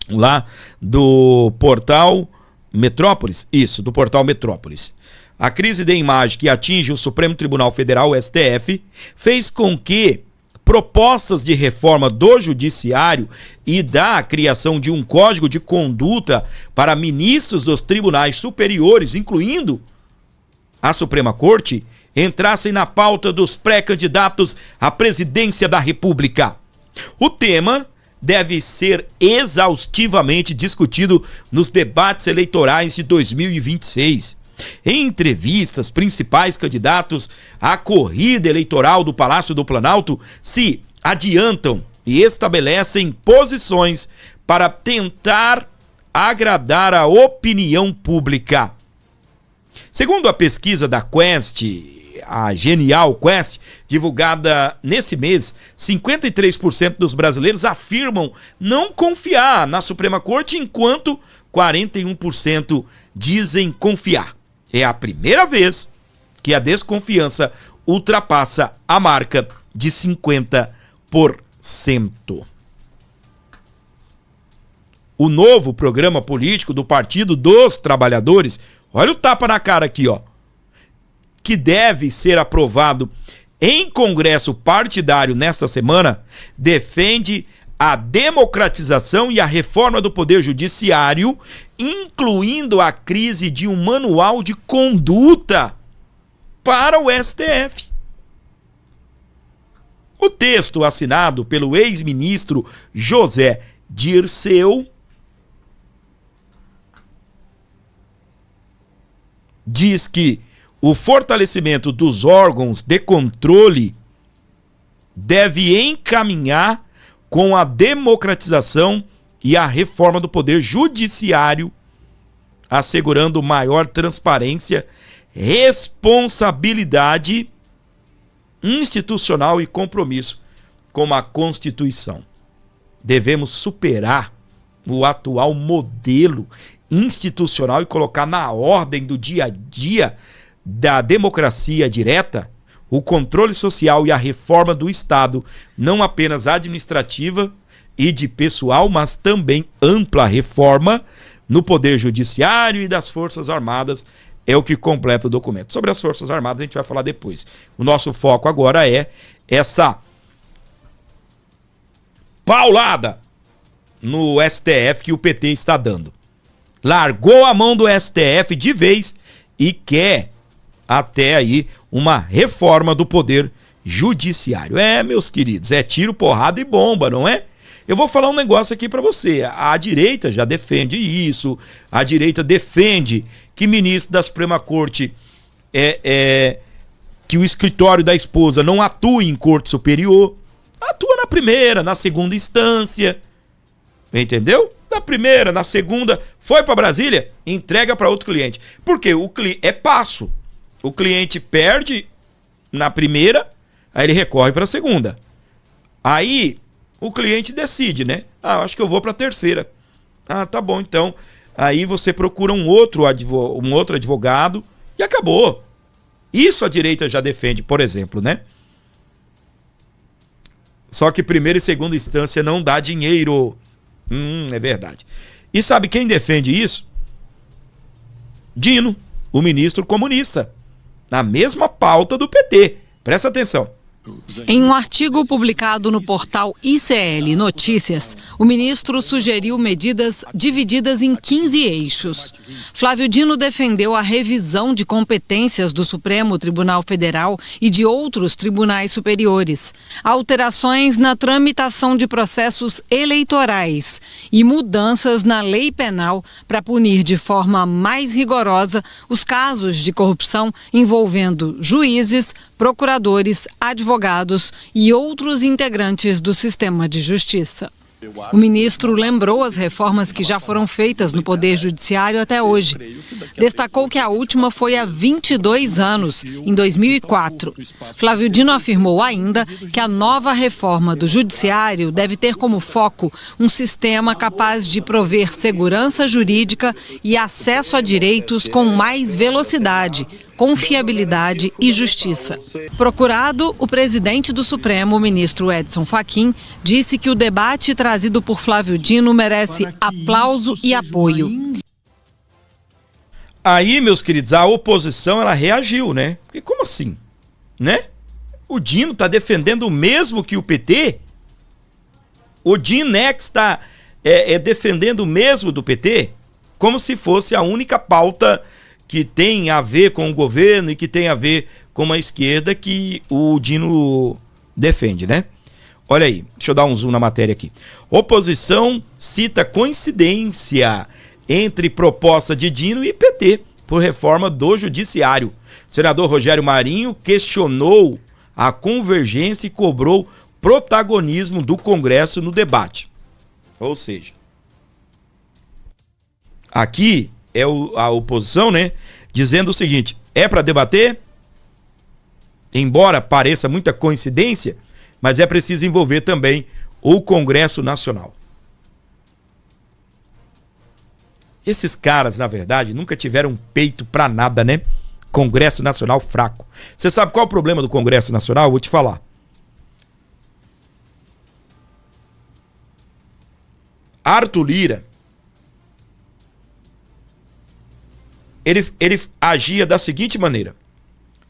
lá do portal Metrópolis. Isso, do portal Metrópolis. A crise de imagem que atinge o Supremo Tribunal Federal, o STF, fez com que propostas de reforma do Judiciário e da criação de um código de conduta para ministros dos tribunais superiores, incluindo a Suprema Corte, entrassem na pauta dos pré-candidatos à presidência da República. O tema deve ser exaustivamente discutido nos debates eleitorais de 2026. Em entrevistas, principais candidatos à corrida eleitoral do Palácio do Planalto se adiantam e estabelecem posições para tentar agradar a opinião pública. Segundo a pesquisa da Quest, a Genial Quest, divulgada nesse mês, 53% dos brasileiros afirmam não confiar na Suprema Corte, enquanto 41% dizem confiar. É a primeira vez que a desconfiança ultrapassa a marca de 50%. O novo programa político do Partido dos Trabalhadores, olha o tapa na cara aqui, ó, que deve ser aprovado em Congresso partidário nesta semana, defende a democratização e a reforma do Poder Judiciário, incluindo a crise de um manual de conduta para o STF. O texto assinado pelo ex-ministro José Dirceu diz que o fortalecimento dos órgãos de controle deve encaminhar com a democratização e a reforma do Poder Judiciário, assegurando maior transparência, responsabilidade institucional e compromisso com a Constituição. Devemos superar o atual modelo institucional e colocar na ordem do dia a dia da democracia direta o controle social e a reforma do Estado, não apenas administrativa e de pessoal, mas também ampla reforma no Poder Judiciário e das Forças Armadas, é o que completa o documento. Sobre as Forças Armadas a gente vai falar depois. O nosso foco agora é essa paulada no STF que o PT está dando. Largou a mão do STF de vez e quer até aí uma reforma do Poder Judiciário. É, meus queridos, é tiro, porrada e bomba, não é? Eu vou falar um negócio aqui para você. A direita já defende isso, a direita defende que ministro da Suprema Corte que o escritório da esposa não atue em corte superior, atua na primeira, na segunda instância, entendeu? Na primeira, na segunda, foi para Brasília, entrega para outro cliente. Porque é passo. O cliente perde na primeira, aí ele recorre para a segunda. Aí o cliente decide, né? Acho que eu vou para a terceira. Tá bom, então. Aí você procura um outro advogado e acabou. Isso a direita já defende, por exemplo, né? Só que primeira e segunda instância não dá dinheiro. É verdade. E sabe quem defende isso? Dino, o ministro comunista. Na mesma pauta do PT. Presta atenção. Em um artigo publicado no portal ICL Notícias, o ministro sugeriu medidas divididas em 15 eixos. Flávio Dino defendeu a revisão de competências do Supremo Tribunal Federal e de outros tribunais superiores, alterações na tramitação de processos eleitorais e mudanças na lei penal para punir de forma mais rigorosa os casos de corrupção envolvendo juízes, procuradores, advogados e outros integrantes do sistema de justiça. O ministro lembrou as reformas que já foram feitas no Poder Judiciário até hoje. Destacou que a última foi há 22 anos, em 2004. Flávio Dino afirmou ainda que a nova reforma do Judiciário deve ter como foco um sistema capaz de prover segurança jurídica e acesso a direitos com mais velocidade, confiabilidade e justiça. Procurado, o presidente do Supremo, o ministro Edson Fachin, disse que o debate trazido por Flávio Dino merece aplauso e apoio. Aí, meus queridos, a oposição ela reagiu, né? Porque como assim? Né? O Dino está defendendo o mesmo que o PT? O Dinex está defendendo o mesmo do PT? Como se fosse a única pauta que tem a ver com o governo e que tem a ver com a esquerda que o Dino defende, né? Olha aí, deixa eu dar um zoom na matéria aqui. Oposição cita coincidência entre proposta de Dino e PT por reforma do Judiciário. O senador Rogério Marinho questionou a convergência e cobrou protagonismo do Congresso no debate. Ou seja, aqui é a oposição, né, dizendo o seguinte: é para debater, embora pareça muita coincidência, mas é preciso envolver também o Congresso Nacional. Esses caras, na verdade, nunca tiveram peito para nada, né? Congresso Nacional fraco. Você sabe qual é o problema do Congresso Nacional? Eu vou te falar. Arthur Lira, ele agia da seguinte maneira: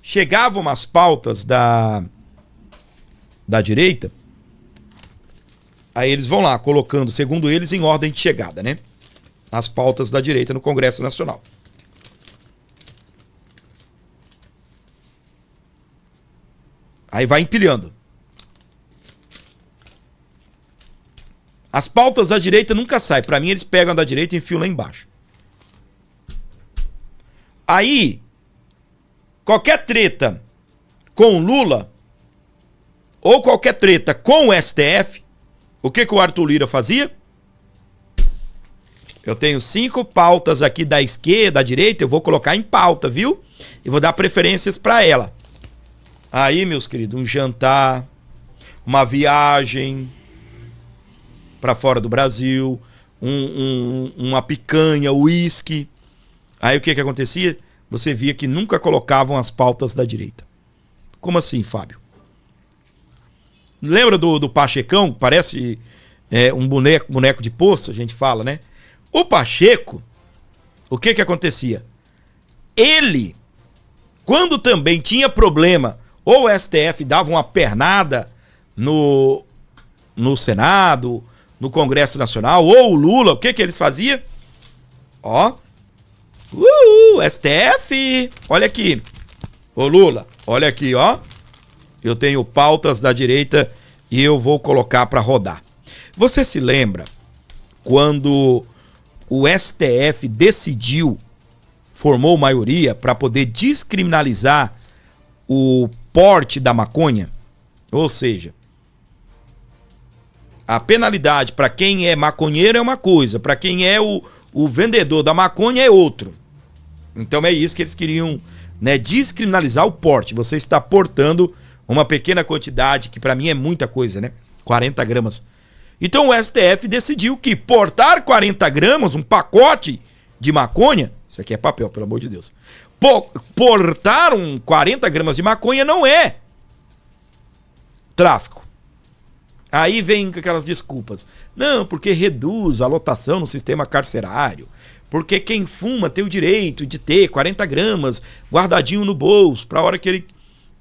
chegavam as pautas da direita, aí eles vão lá colocando, segundo eles, em ordem de chegada, né? As pautas da direita no Congresso Nacional. Aí vai empilhando. As pautas da direita nunca saem. Para mim, eles pegam a da direita e enfiam lá embaixo. Aí, qualquer treta com o Lula, ou qualquer treta com o STF, o que o Arthur Lira fazia? Eu tenho 5 pautas aqui da esquerda, da direita, eu vou colocar em pauta, viu? E vou dar preferências para ela. Aí, meus queridos, um jantar, uma viagem para fora do Brasil, uma picanha, uísque. Aí o que acontecia? Você via que nunca colocavam as pautas da direita. Como assim, Fábio? Lembra do Pachecão? Parece um boneco de poço, a gente fala, né? O Pacheco, o que acontecia? Ele, quando também tinha problema, ou o STF dava uma pernada no Senado, no Congresso Nacional, ou o Lula, o que eles faziam? Ó, STF, olha aqui. Ô Lula, olha aqui, ó. Eu tenho pautas da direita e eu vou colocar para rodar. Você se lembra quando o STF decidiu formou maioria para poder descriminalizar o porte da maconha, ou seja, a penalidade para quem é maconheiro é uma coisa, para quem é o vendedor da maconha é outro. Então é isso que eles queriam, né, descriminalizar o porte. Você está portando uma pequena quantidade, que para mim é muita coisa, né? 40 gramas. Então o STF decidiu que portar 40 gramas, um pacote de maconha, isso aqui é papel, pelo amor de Deus, portar 40 gramas de maconha não é tráfico. Aí vem com aquelas desculpas. Não, porque reduz a lotação no sistema carcerário. Porque quem fuma tem o direito de ter 40 gramas guardadinho no bolso para a hora que ele,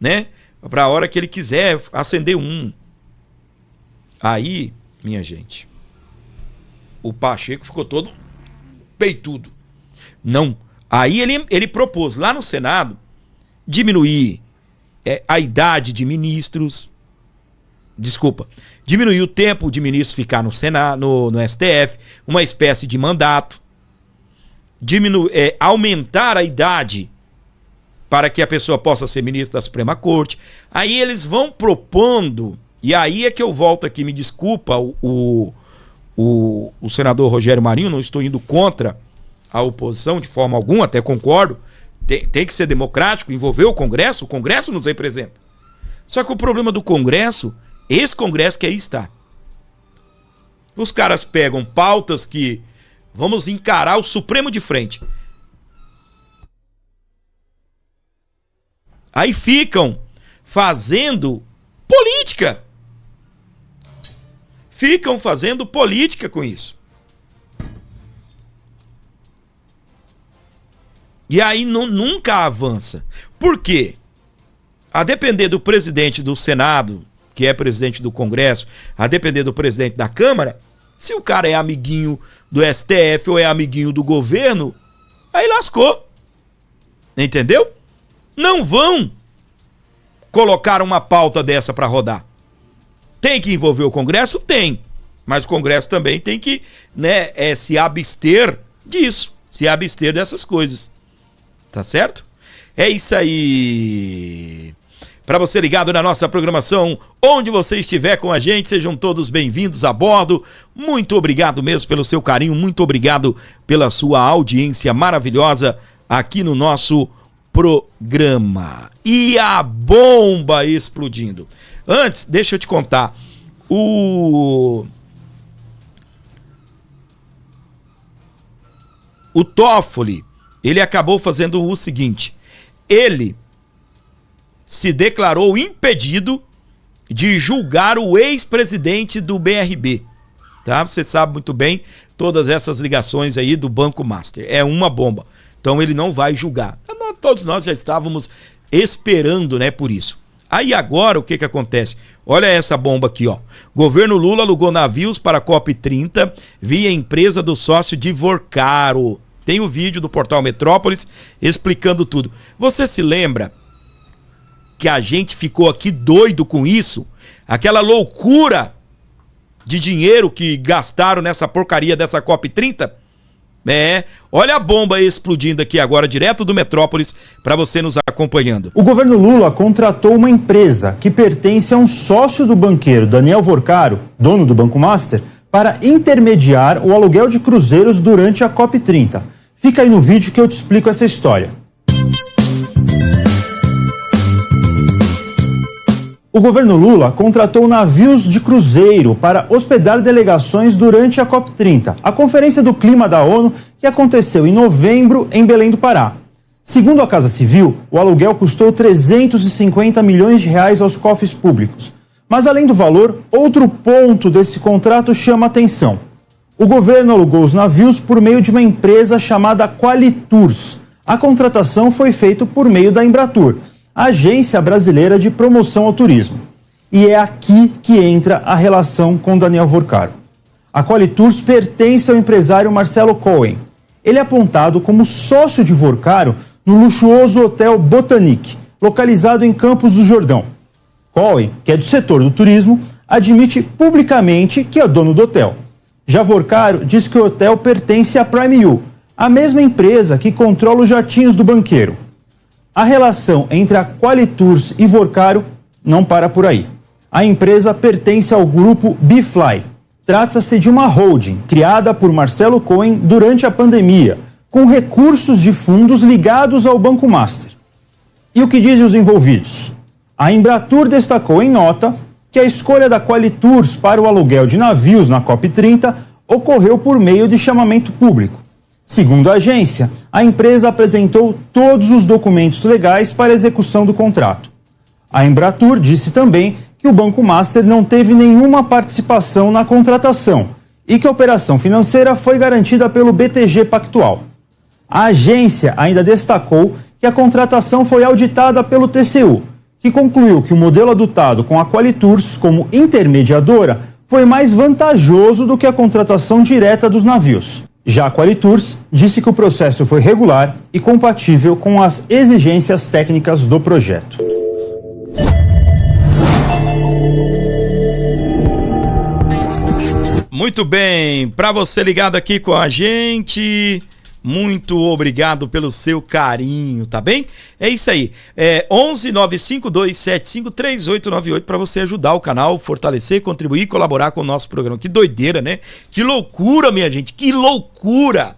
né? Para a hora que ele quiser acender um. Aí, minha gente, o Pacheco ficou todo peitudo. Não. Aí ele propôs lá no Senado diminuir a idade de ministros. Desculpa. Diminuir o tempo de ministros ficar no Senado, no STF, uma espécie de mandato. Aumentar a idade para que a pessoa possa ser ministro da Suprema Corte. Aí eles vão propondo, e aí é que eu volto aqui, me desculpa, o senador Rogério Marinho, não estou indo contra a oposição de forma alguma, até concordo, tem que ser democrático, envolver o Congresso nos representa. Só que o problema do Congresso, esse Congresso que aí está, os caras pegam pautas que vamos encarar o Supremo de frente. Aí ficam fazendo política. Ficam fazendo política com isso. E aí nunca avança. Por quê? A depender do presidente do Senado, que é presidente do Congresso, a depender do presidente da Câmara, se o cara é amiguinho do STF ou é amiguinho do governo, aí lascou. Entendeu? Não vão colocar uma pauta dessa para rodar. Tem que envolver o Congresso? Tem. Mas o Congresso também tem que, né, se abster disso. Se abster dessas coisas. Tá certo? É isso aí. Para você ligado na nossa programação, onde você estiver com a gente, sejam todos bem-vindos a bordo. Muito obrigado mesmo pelo seu carinho, muito obrigado pela sua audiência maravilhosa aqui no nosso programa. E a bomba explodindo. Antes, deixa eu te contar, o Toffoli, ele acabou fazendo o seguinte, ele se declarou impedido de julgar o ex-presidente do BRB, tá? Você sabe muito bem todas essas ligações aí do Banco Master, é uma bomba, então ele não vai julgar. Todos nós já estávamos esperando, né, por isso. Aí agora o que acontece? Olha essa bomba aqui, ó. Governo Lula alugou navios para a COP30 via empresa do sócio de Vorcaro. Tem o vídeo do portal Metrópolis explicando tudo. Você se lembra que a gente ficou aqui doido com isso? Aquela loucura de dinheiro que gastaram nessa porcaria dessa COP30? Olha a bomba explodindo aqui agora, direto do Metrópolis, para você nos acompanhando. O governo Lula contratou uma empresa que pertence a um sócio do banqueiro Daniel Vorcaro, dono do Banco Master, para intermediar o aluguel de cruzeiros durante a COP30. Fica aí no vídeo que eu te explico essa história. O governo Lula contratou navios de cruzeiro para hospedar delegações durante a COP30, a Conferência do Clima da ONU, que aconteceu em novembro em Belém do Pará. Segundo a Casa Civil, o aluguel custou 350 milhões de reais aos cofres públicos. Mas além do valor, outro ponto desse contrato chama atenção. O governo alugou os navios por meio de uma empresa chamada Qualitours. A contratação foi feita por meio da Embratur, Agência Brasileira de Promoção ao Turismo. E é aqui que entra a relação com Daniel Vorcaro. A Qualitours pertence ao empresário Marcelo Cohen. Ele é apontado como sócio de Vorcaro no luxuoso Hotel Botanique, localizado em Campos do Jordão. Cohen, que é do setor do turismo, admite publicamente que é dono do hotel. Já Vorcaro diz que o hotel pertence à Prime U, a mesma empresa que controla os jatinhos do banqueiro. A relação entre a Qualitours e Vorcaro não para por aí. A empresa pertence ao grupo Bfly. Trata-se de uma holding criada por Marcelo Cohen durante a pandemia, com recursos de fundos ligados ao Banco Master. E o que dizem os envolvidos? A Embratur destacou em nota que a escolha da Qualitours para o aluguel de navios na COP30 ocorreu por meio de chamamento público. Segundo a agência, a empresa apresentou todos os documentos legais para execução do contrato. A Embratur disse também que o Banco Master não teve nenhuma participação na contratação e que a operação financeira foi garantida pelo BTG Pactual. A agência ainda destacou que a contratação foi auditada pelo TCU, que concluiu que o modelo adotado com a Qualitours como intermediadora foi mais vantajoso do que a contratação direta dos navios. Já a Qualitours disse que o processo foi regular e compatível com as exigências técnicas do projeto. Muito bem, para você ligado aqui com a gente, muito obrigado pelo seu carinho, tá bem? É isso aí, 11-95275-3898 para você ajudar o canal, fortalecer, contribuir, colaborar com o nosso programa. Que doideira, né? Que loucura, minha gente, que loucura!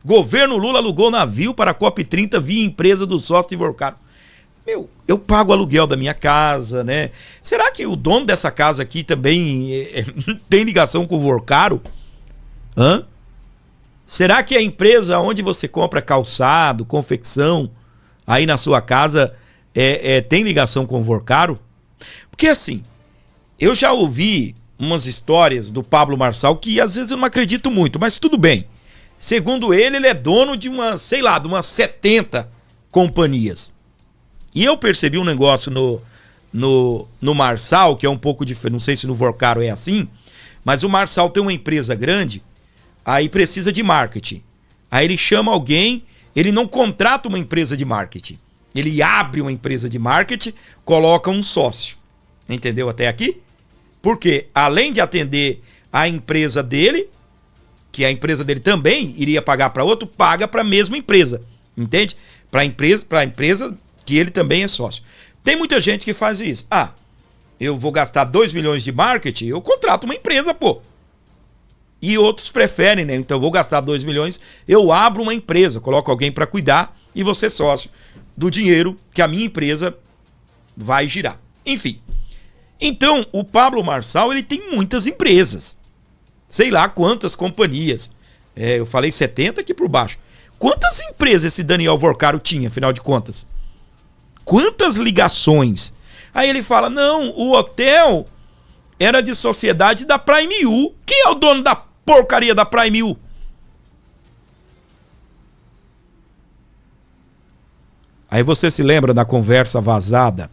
Governo Lula alugou navio para a COP30 via empresa do sócio de Vorcaro. Meu, eu pago o aluguel da minha casa, né? Será que o dono dessa casa aqui também tem ligação com o Vorcaro? Hã? Será que a empresa onde você compra calçado, confecção, aí na sua casa, tem ligação com o Vorcaro? Porque assim, eu já ouvi umas histórias do Pablo Marçal que às vezes eu não acredito muito, mas tudo bem. Segundo ele é dono de umas 70 companhias. E eu percebi um negócio no Marçal, que é um pouco diferente, não sei se no Vorcaro é assim, mas o Marçal tem uma empresa grande, aí precisa de marketing. Aí ele chama alguém, ele não contrata uma empresa de marketing. Ele abre uma empresa de marketing, coloca um sócio. Entendeu até aqui? Porque além de atender a empresa dele, que a empresa dele também iria pagar para outro, paga para a mesma empresa. Entende? Para a empresa que ele também é sócio. Tem muita gente que faz isso. Ah, eu vou gastar 2 milhões de marketing, eu contrato uma empresa, pô. E outros preferem, né? Então eu vou gastar 2 milhões, eu abro uma empresa, coloco alguém para cuidar e você sócio do dinheiro que a minha empresa vai girar. Enfim. Então, o Pablo Marçal, ele tem muitas empresas. Sei lá quantas companhias. Eu falei 70 aqui por baixo. Quantas empresas esse Daniel Vorcaro tinha, afinal de contas? Quantas ligações? Aí ele fala, não, o hotel era de sociedade da Prime U. Quem é o dono da porcaria da Prime U? Aí você se lembra da conversa vazada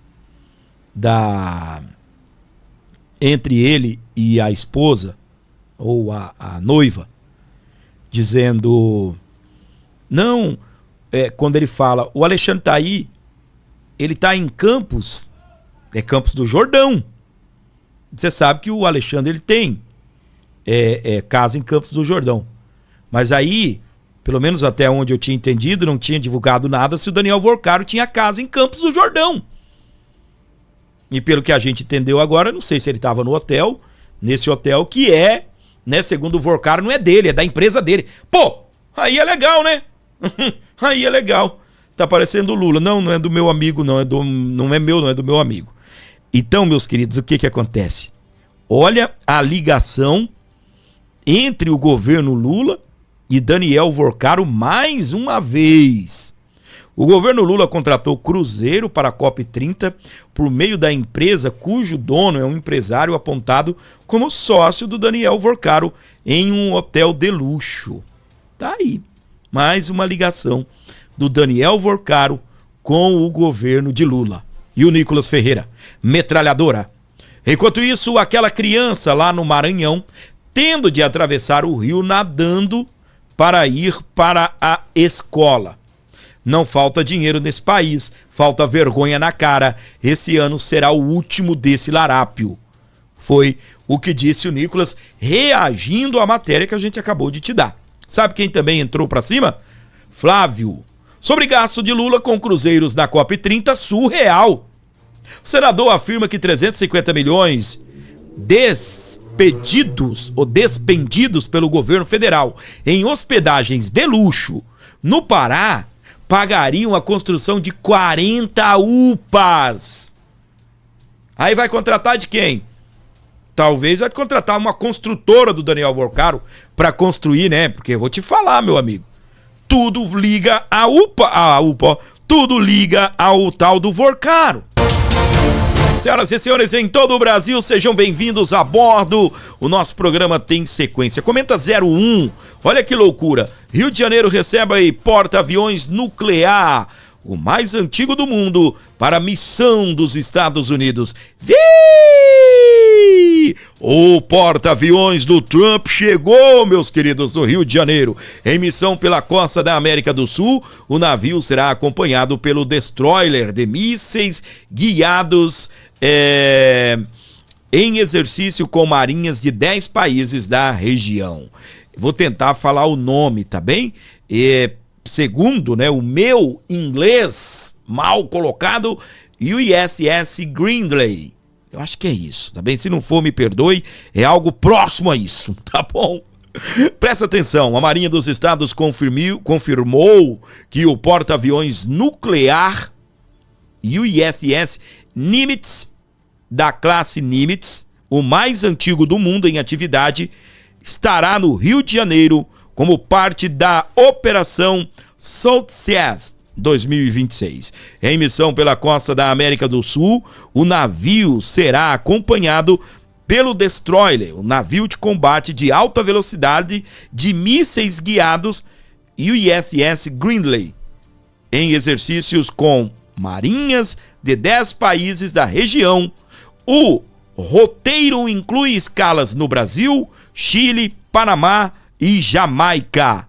entre ele e a esposa, ou a noiva, dizendo, não, quando ele fala, o Alexandre tá aí, ele tá em Campos, Campos do Jordão. Você sabe que o Alexandre, ele tem casa em Campos do Jordão. Mas aí, pelo menos até onde eu tinha entendido, não tinha divulgado nada se o Daniel Vorcaro tinha casa em Campos do Jordão. E pelo que a gente entendeu agora, não sei se ele estava no hotel, nesse hotel que né, segundo o Vorcaro, não é dele, é da empresa dele. Pô, aí é legal, né? Aí é legal. Tá parecendo o Lula. Não é do meu amigo, não é do meu amigo. Então, meus queridos, o que acontece? Olha a ligação entre o governo Lula e Daniel Vorcaro mais uma vez. O governo Lula contratou cruzeiro para a COP30 por meio da empresa cujo dono é um empresário apontado como sócio do Daniel Vorcaro em um hotel de luxo. Tá aí, mais uma ligação do Daniel Vorcaro com o governo de Lula. E o Nicolas Ferreira, metralhadora. Enquanto isso, aquela criança lá no Maranhão, tendo de atravessar o rio nadando para ir para a escola. Não falta dinheiro nesse país, falta vergonha na cara. Esse ano será o último desse larápio. Foi o que disse o Nicolas, reagindo à matéria que a gente acabou de te dar. Sabe quem também entrou para cima? Flávio. Sobre gasto de Lula com cruzeiros na COP30, surreal. O senador afirma que 350 milhões despendidos pelo governo federal em hospedagens de luxo no Pará pagariam a construção de 40 UPAs. Aí vai contratar de quem? Talvez vai contratar uma construtora do Daniel Vorcaro para construir, né? Porque eu vou te falar, meu amigo, tudo liga a UPA, tudo liga ao tal do Vorcaro. Senhoras e senhores, em todo o Brasil, sejam bem-vindos a bordo. O nosso programa tem sequência. Comenta 01. Olha que loucura. Rio de Janeiro recebe aí porta-aviões nuclear, o mais antigo do mundo, para a missão dos Estados Unidos. O porta-aviões do Trump chegou, meus queridos, do Rio de Janeiro. Em missão pela costa da América do Sul, o navio será acompanhado pelo destroyer de mísseis guiados em exercício com marinhas de 10 países da região. Vou tentar falar o nome, tá bem? Segundo, né, o meu inglês mal colocado, USS Grindley. Eu acho que é isso, tá bem? Se não for, me perdoe, é algo próximo a isso, tá bom? Presta atenção, a Marinha dos Estados confirmou que o porta-aviões nuclear USS Nimitz, da classe Nimitz, o mais antigo do mundo em atividade, estará no Rio de Janeiro como parte da Operação Southwest 2026. Em missão pela costa da América do Sul, o navio será acompanhado pelo destroyer, o navio de combate de alta velocidade de mísseis guiados USS Grindley, em exercícios com marinhas de 10 países da região. O roteiro inclui escalas no Brasil, Chile, Panamá e Jamaica.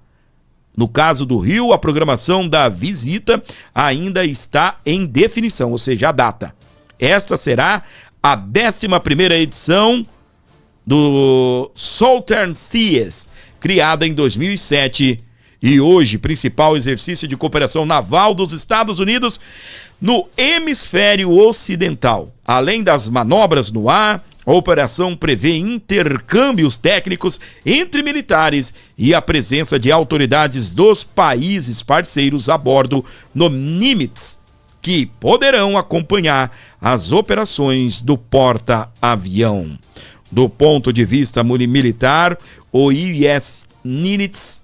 No caso do Rio, a programação da visita ainda está em definição, ou seja, a data. Esta será a 11ª edição do Southern Seas, criada em 2007, e hoje principal exercício de cooperação naval dos Estados Unidos no hemisfério ocidental. Além das manobras no ar, a operação prevê intercâmbios técnicos entre militares e a presença de autoridades dos países parceiros a bordo no Nimitz, que poderão acompanhar as operações do porta-avião. Do ponto de vista militar, o USS Nimitz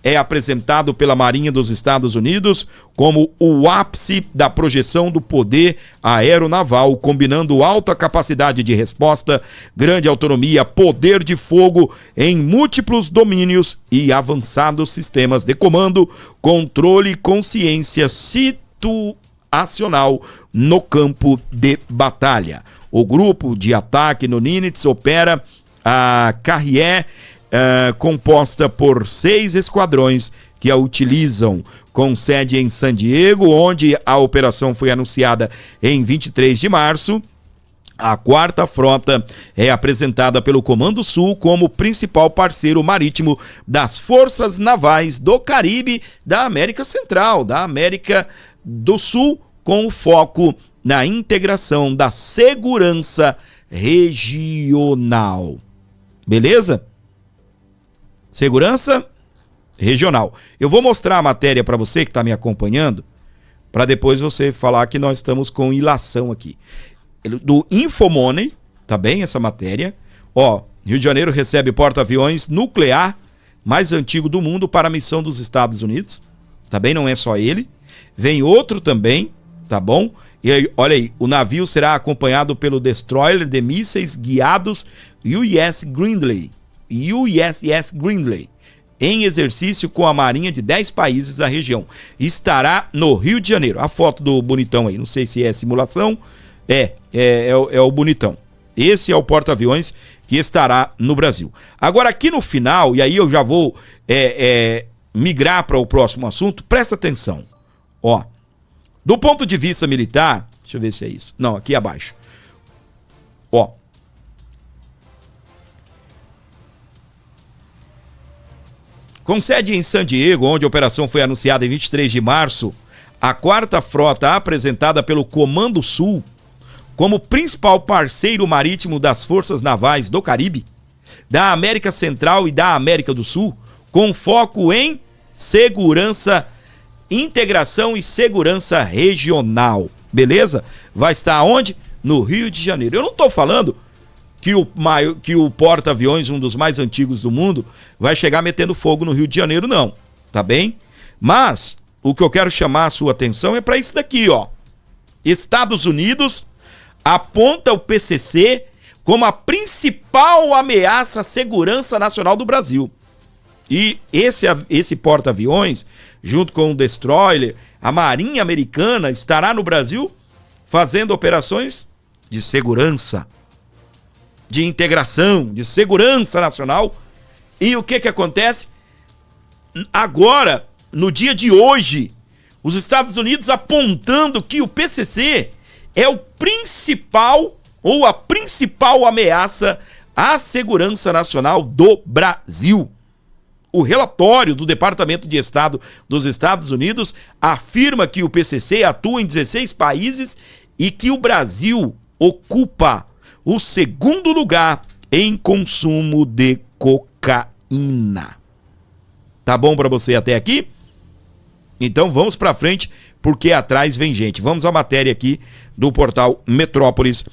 é apresentado pela Marinha dos Estados Unidos como o ápice da projeção do poder aeronaval, combinando alta capacidade de resposta, grande autonomia, poder de fogo em múltiplos domínios e avançados sistemas de comando, controle e consciência situacional no campo de batalha. O grupo de ataque no Nimitz opera a Carrier, composta por 6 esquadrões que a utilizam, com sede em San Diego, onde a operação foi anunciada em 23 de março. A 4ª Frota é apresentada pelo Comando Sul como principal parceiro marítimo das Forças Navais do Caribe, da América Central, da América do Sul, com foco na integração da segurança regional. Beleza? Segurança regional. Eu vou mostrar a matéria para você que está me acompanhando, para depois você falar que nós estamos com ilação aqui. Do Infomoney, tá bem essa matéria? Ó, Rio de Janeiro recebe porta-aviões nuclear mais antigo do mundo para a missão dos Estados Unidos. Tá bem? Não é só ele. Vem outro também, tá bom? E aí, olha aí, o navio será acompanhado pelo destroyer de mísseis guiados USS Grindley, em exercício com a marinha de 10 países da região. Estará no Rio de Janeiro. A foto do bonitão aí, não sei se é simulação, é o bonitão. Esse é o porta-aviões que estará no Brasil. Agora aqui no final, e aí eu já vou migrar para o próximo assunto, presta atenção. Ó, do ponto de vista militar, deixa eu ver se é isso. Não, aqui abaixo. Ó, Com sede em San Diego, onde a operação foi anunciada em 23 de março, a 4ª Frota, apresentada pelo Comando Sul como principal parceiro marítimo das Forças Navais do Caribe, da América Central e da América do Sul, com foco em segurança, integração e segurança regional. Beleza? Vai estar onde? No Rio de Janeiro. Eu não estou falando que o porta-aviões, um dos mais antigos do mundo, vai chegar metendo fogo no Rio de Janeiro, não. Tá bem? Mas o que eu quero chamar a sua atenção é para isso daqui, ó. Estados Unidos aponta o PCC como a principal ameaça à segurança nacional do Brasil. E esse porta-aviões, junto com o destroyer, a Marinha Americana estará no Brasil fazendo operações de segurança, de integração, de segurança nacional. E o que acontece? Agora, no dia de hoje, os Estados Unidos apontando que o PCC é o principal ou a principal ameaça à segurança nacional do Brasil. O relatório do Departamento de Estado dos Estados Unidos afirma que o PCC atua em 16 países e que o Brasil ocupa o 2º lugar em consumo de cocaína. Tá bom para você até aqui? Então vamos para frente, porque atrás vem gente. Vamos à matéria aqui do portal Metrópolis.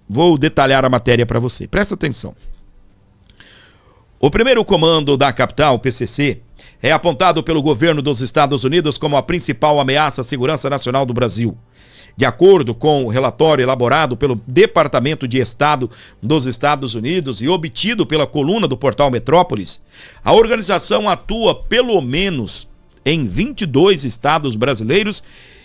Vou detalhar a matéria para você. Presta atenção. O primeiro comando da capital, PCC, é apontado pelo governo dos Estados Unidos como a principal ameaça à segurança nacional do Brasil. De acordo com o relatório elaborado pelo Departamento de Estado dos Estados Unidos e obtido pela coluna do portal Metrópolis, a organização atua pelo menos em 22 estados brasileiros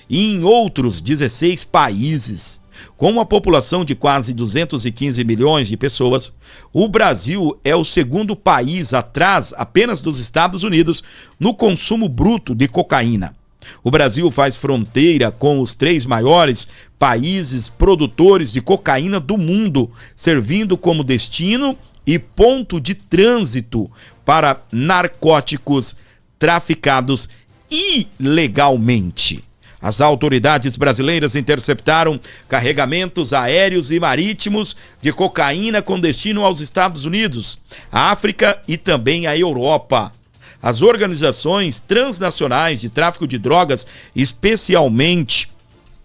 e em outros 16 países. Com uma população de quase 215 milhões de pessoas, o Brasil é o 2º país atrás apenas dos Estados Unidos no consumo bruto de cocaína. O Brasil faz fronteira com os 3 maiores países produtores de cocaína do mundo, servindo como destino e ponto de trânsito para narcóticos traficados ilegalmente. As autoridades brasileiras interceptaram carregamentos aéreos e marítimos de cocaína com destino aos Estados Unidos, à África e também à Europa. As organizações transnacionais de tráfico de drogas, especialmente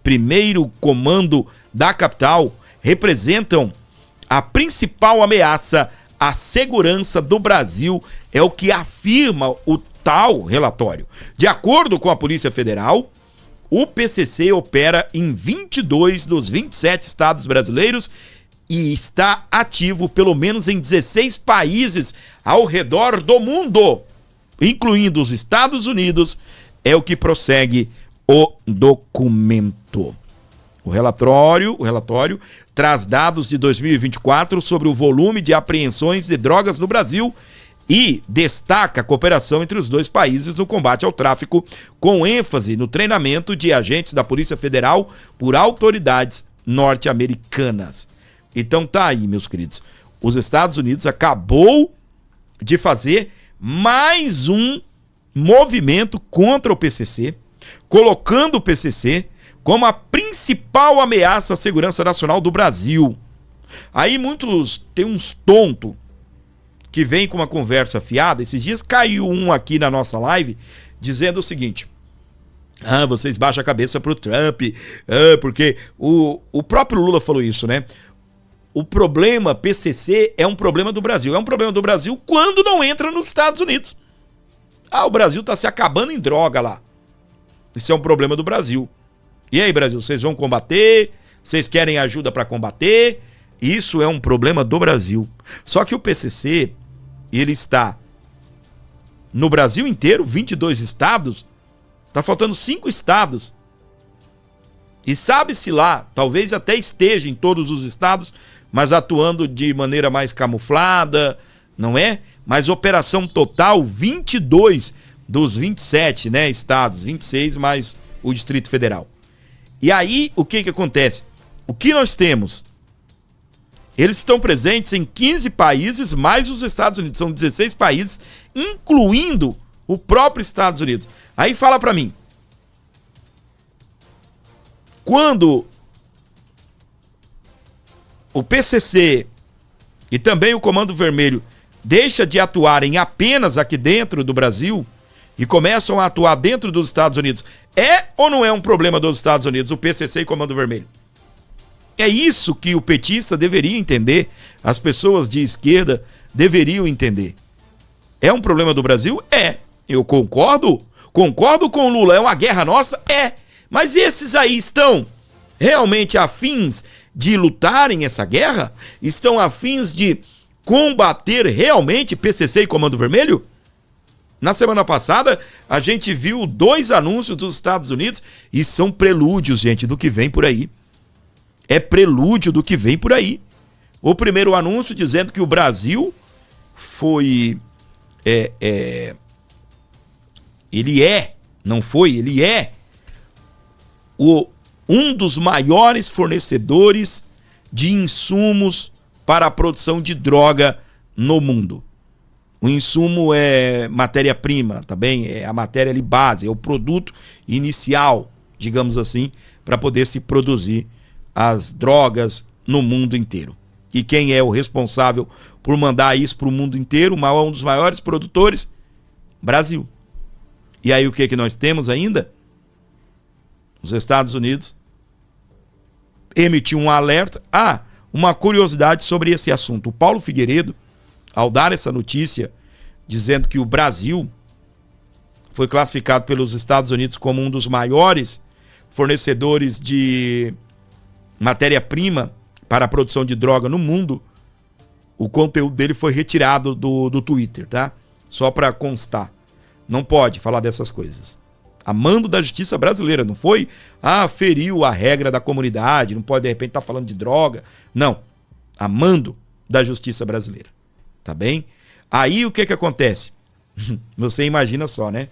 primeiro comando da capital, representam a principal ameaça à segurança do Brasil, é o que afirma o tal relatório. De acordo com a Polícia Federal, o PCC opera em 22 dos 27 estados brasileiros e está ativo pelo menos em 16 países ao redor do mundo, incluindo os Estados Unidos, é o que prossegue o documento. O relatório traz dados de 2024 sobre o volume de apreensões de drogas no Brasil e destaca a cooperação entre os 2 países no combate ao tráfico, com ênfase no treinamento de agentes da Polícia Federal por autoridades norte-americanas. Então tá aí, meus queridos. Os Estados Unidos acabou de fazer mais um movimento contra o PCC, colocando o PCC como a principal ameaça à segurança nacional do Brasil. Aí tem uns tontos que vem com uma conversa fiada. Esses dias caiu um aqui na nossa live dizendo o seguinte: vocês baixam a cabeça pro Trump, porque o próprio Lula falou isso, né? O problema PCC é um problema do Brasil. É um problema do Brasil quando não entra nos Estados Unidos. O Brasil tá se acabando em droga lá. Isso é um problema do Brasil. E aí, Brasil, vocês vão combater? Vocês querem ajuda para combater? Isso é um problema do Brasil. Só que o PCC, ele está no Brasil inteiro, 22 estados, tá faltando 5 estados. E sabe-se lá, talvez até esteja em todos os estados, mas atuando de maneira mais camuflada, não é? Mas operação total, 22 dos 27, né, estados, 26 mais o Distrito Federal. E aí, o que acontece? O que nós temos? Eles estão presentes em 15 países, mais os Estados Unidos. São 16 países, incluindo O próprio Estados Unidos. Aí fala para mim. Quando o PCC e também o Comando Vermelho deixa de atuarem apenas aqui dentro do Brasil e começam a atuar dentro dos Estados Unidos, é ou não é um problema dos Estados Unidos, o PCC e o Comando Vermelho? É isso que o petista deveria entender, as pessoas de esquerda deveriam entender. É um problema do Brasil? É. Eu concordo com o Lula, é uma guerra nossa? É. Mas esses aí estão realmente afins de lutarem essa guerra? Estão afins de combater realmente PCC e Comando Vermelho? Na semana passada, a gente viu 2 anúncios dos Estados Unidos e são prelúdios, gente, do que vem por aí. É prelúdio do que vem por aí. O primeiro anúncio dizendo que o Brasil foi... Ele é um dos maiores fornecedores de insumos para a produção de droga no mundo. O insumo é matéria-prima, tá bem? É a matéria ali base, é o produto inicial, digamos assim, para poder se produzir as drogas no mundo inteiro. E quem é o responsável por mandar isso para o mundo inteiro, um dos maiores produtores? Brasil. E aí o que nós temos ainda? Os Estados Unidos emitiu um alerta. Uma curiosidade sobre esse assunto. O Paulo Figueiredo, ao dar essa notícia, dizendo que o Brasil foi classificado pelos Estados Unidos como um dos maiores fornecedores de matéria-prima para a produção de droga no mundo, o conteúdo dele foi retirado do Twitter, tá? Só para constar. Não pode falar dessas coisas. A mando da justiça brasileira, não foi? Feriu a regra da comunidade, não pode de repente estar falando de droga. Não. A mando da justiça brasileira. Tá bem? Aí o que acontece? Você imagina só, né?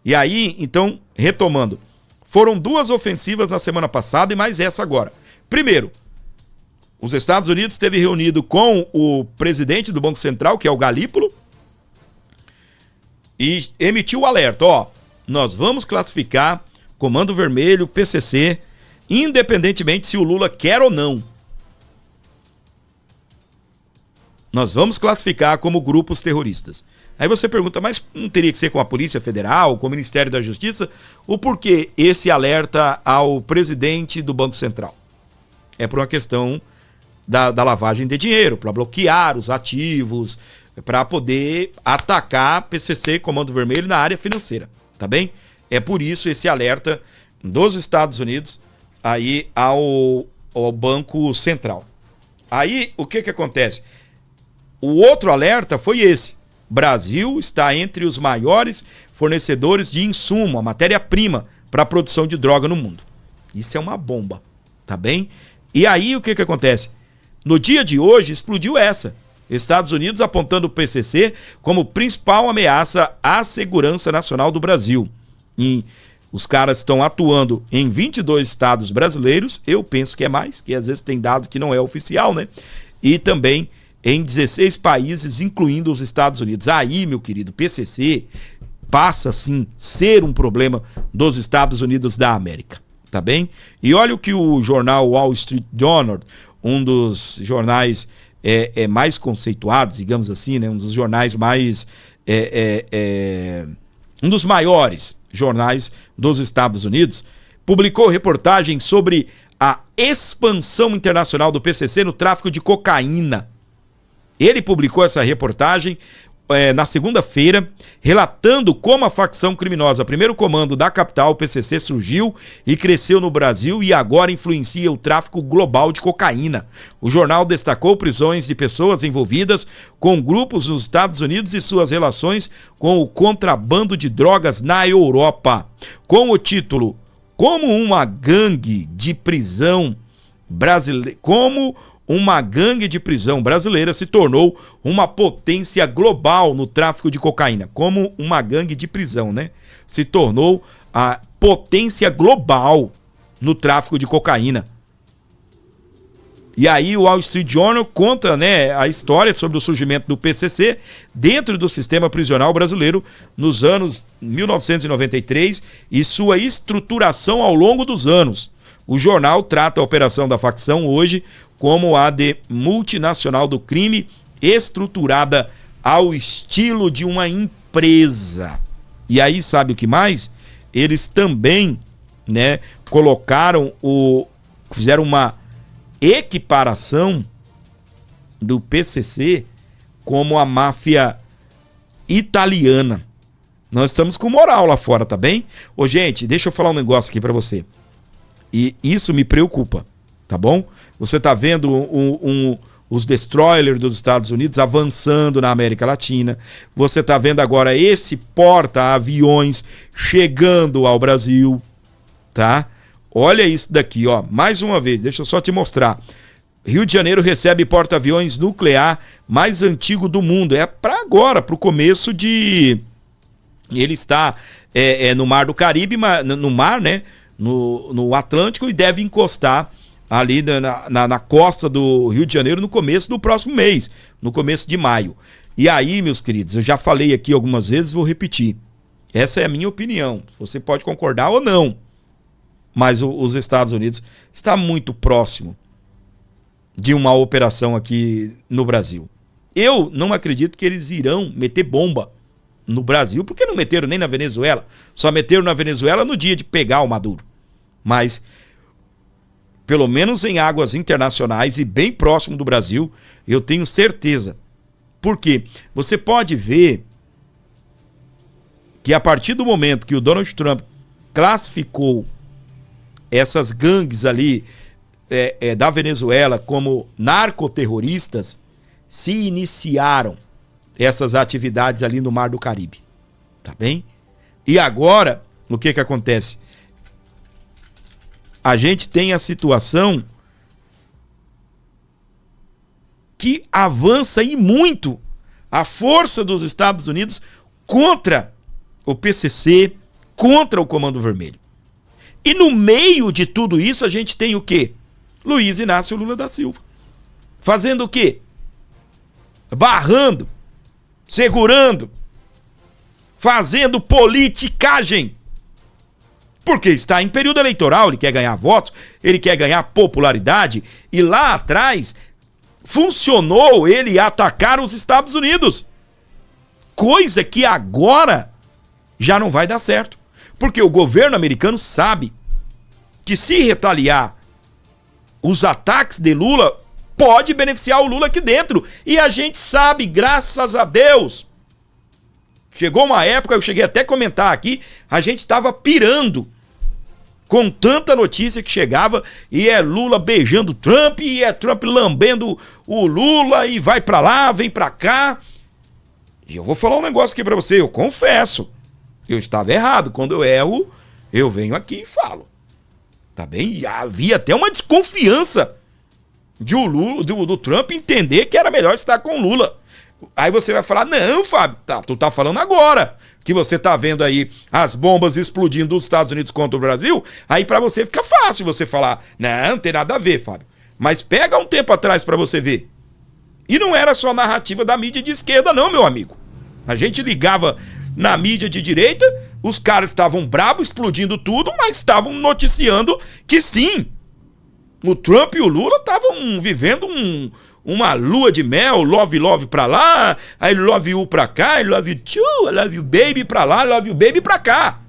E aí, então, retomando. Foram 2 ofensivas na semana passada e mais essa agora. Primeiro, os Estados Unidos esteve reunido com o presidente do Banco Central, que é o Galípolo, e emitiu o alerta, nós vamos classificar Comando Vermelho, PCC, independentemente se o Lula quer ou não. Nós vamos classificar como grupos terroristas. Aí você pergunta, mas não teria que ser com a Polícia Federal, com o Ministério da Justiça? O porquê esse alerta ao presidente do Banco Central? É por uma questão da lavagem de dinheiro, para bloquear os ativos, para poder atacar PCC e Comando Vermelho na área financeira, tá bem? É por isso esse alerta dos Estados Unidos aí ao Banco Central. Aí o que acontece? O outro alerta foi esse. Brasil está entre os maiores fornecedores de insumo, a matéria-prima para a produção de droga no mundo. Isso é uma bomba, tá bem? E aí o que acontece? No dia de hoje explodiu essa. Estados Unidos apontando o PCC como principal ameaça à segurança nacional do Brasil. E os caras estão atuando em 22 estados brasileiros, eu penso que é mais, que às vezes tem dado que não é oficial, né? E também em 16 países, incluindo os Estados Unidos. Aí, meu querido, PCC passa, sim, ser um problema dos Estados Unidos da América, tá bem? E olha o que o jornal Wall Street Journal, um dos jornais mais conceituados, digamos assim, né? Um dos jornais mais... um dos maiores jornais dos Estados Unidos, publicou reportagem sobre a expansão internacional do PCC no tráfico de cocaína. Ele publicou essa reportagem na segunda-feira, relatando como a facção criminosa Primeiro Comando da capital, o PCC, surgiu e cresceu no Brasil e agora influencia o tráfico global de cocaína. O jornal destacou prisões de pessoas envolvidas com grupos nos Estados Unidos e suas relações com o contrabando de drogas na Europa. Com o título Como uma gangue de prisão brasileira se tornou uma potência global no tráfico de cocaína. Como uma gangue de prisão, né? Se tornou a potência global no tráfico de cocaína. E aí o Wall Street Journal conta, né, a história sobre o surgimento do PCC dentro do sistema prisional brasileiro nos anos 1993 e sua estruturação ao longo dos anos. O jornal trata a operação da facção hoje como a de multinacional do crime estruturada ao estilo de uma empresa. E aí, sabe o que mais? Eles também, né, fizeram uma equiparação do PCC como a máfia italiana. Nós estamos com moral lá fora, tá bem? Ô, gente, deixa eu falar um negócio aqui pra você. E isso me preocupa, tá bom? Você tá vendo os destroyers dos Estados Unidos avançando na América Latina. Você tá vendo agora esse porta-aviões chegando ao Brasil, tá? Olha isso daqui, ó. Mais uma vez, deixa eu só te mostrar. Rio de Janeiro recebe porta-aviões nuclear mais antigo do mundo. É para agora, para o começo de... Ele está no Mar do Caribe, no mar, né? No Atlântico, e deve encostar ali na costa do Rio de Janeiro no começo do próximo mês, no começo de maio. E aí, meus queridos, eu já falei aqui algumas vezes, vou repetir. Essa é a minha opinião. Você pode concordar ou não. Mas os Estados Unidos está muito próximo de uma operação aqui no Brasil. Eu não acredito que eles irão meter bomba no Brasil, porque não meteram nem na Venezuela. Só meteram na Venezuela no dia de pegar o Maduro. Mas, pelo menos em águas internacionais e bem próximo do Brasil, eu tenho certeza. Porque você pode ver que a partir do momento que o Donald Trump classificou essas gangues ali da Venezuela como narcoterroristas, se iniciaram essas atividades ali no Mar do Caribe, tá bem? E agora, o que acontece? A gente tem a situação que avança e muito a força dos Estados Unidos contra o PCC, contra o Comando Vermelho. E no meio de tudo isso a gente tem o quê? Luiz Inácio Lula da Silva. Fazendo o quê? Barrando, segurando, fazendo politicagem. Porque está em período eleitoral, ele quer ganhar votos, ele quer ganhar popularidade. E lá atrás funcionou ele atacar os Estados Unidos. Coisa que agora já não vai dar certo. Porque o governo americano sabe que se retaliar os ataques de Lula, pode beneficiar o Lula aqui dentro. E a gente sabe, graças a Deus. Chegou uma época, eu cheguei até a comentar aqui, a gente estava pirando com tanta notícia que chegava, e é Lula beijando Trump, e é Trump lambendo o Lula, e vai pra lá, vem pra cá. E eu vou falar um negócio aqui pra você, eu confesso. Eu estava errado. Quando eu erro, eu venho aqui e falo. Tá bem? E havia até uma desconfiança do Trump entender que era melhor estar com o Lula. Aí você vai falar, não, Fábio, tu tá falando agora que você tá vendo aí as bombas explodindo dos Estados Unidos contra o Brasil, aí pra você fica fácil você falar, não tem nada a ver, Fábio. Mas pega um tempo atrás pra você ver. E não era só narrativa da mídia de esquerda não, meu amigo. A gente ligava na mídia de direita, os caras estavam bravos, explodindo tudo, mas estavam noticiando que sim, o Trump e o Lula estavam vivendo uma lua de mel, love pra lá, I love you pra cá, I love you too, I love you baby pra lá, I love you baby pra cá.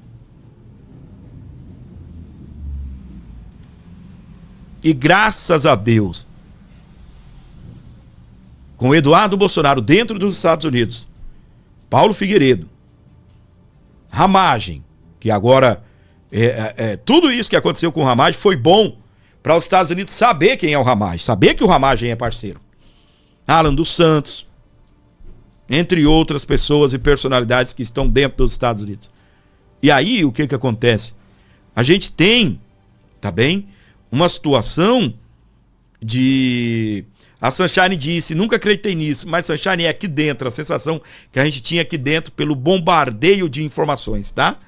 E graças a Deus, com Eduardo Bolsonaro dentro dos Estados Unidos, Paulo Figueiredo, Ramagem, que agora tudo isso que aconteceu com o Ramagem foi bom para os Estados Unidos saber quem é o Ramagem, saber que o Ramagem é parceiro. Alan dos Santos, entre outras pessoas e personalidades que estão dentro dos Estados Unidos. E aí, o que acontece? A gente tem, tá bem, uma situação de... A Sunshine disse, nunca acreditei nisso, mas Sunshine é aqui dentro, a sensação que a gente tinha aqui dentro pelo bombardeio de informações, tá?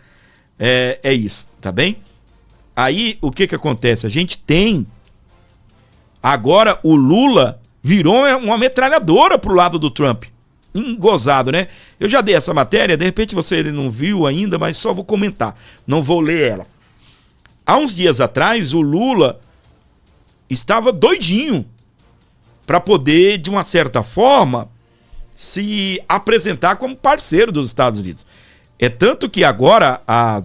É isso, tá bem? Aí, o que acontece? A gente tem Agora o Lula virou uma metralhadora pro lado do Trump. Engozado, né? Eu já dei essa matéria, de repente você não viu ainda, mas só vou comentar. Não vou ler ela. Há uns dias atrás, o Lula estava doidinho para poder, de uma certa forma, se apresentar como parceiro dos Estados Unidos. É tanto que agora, há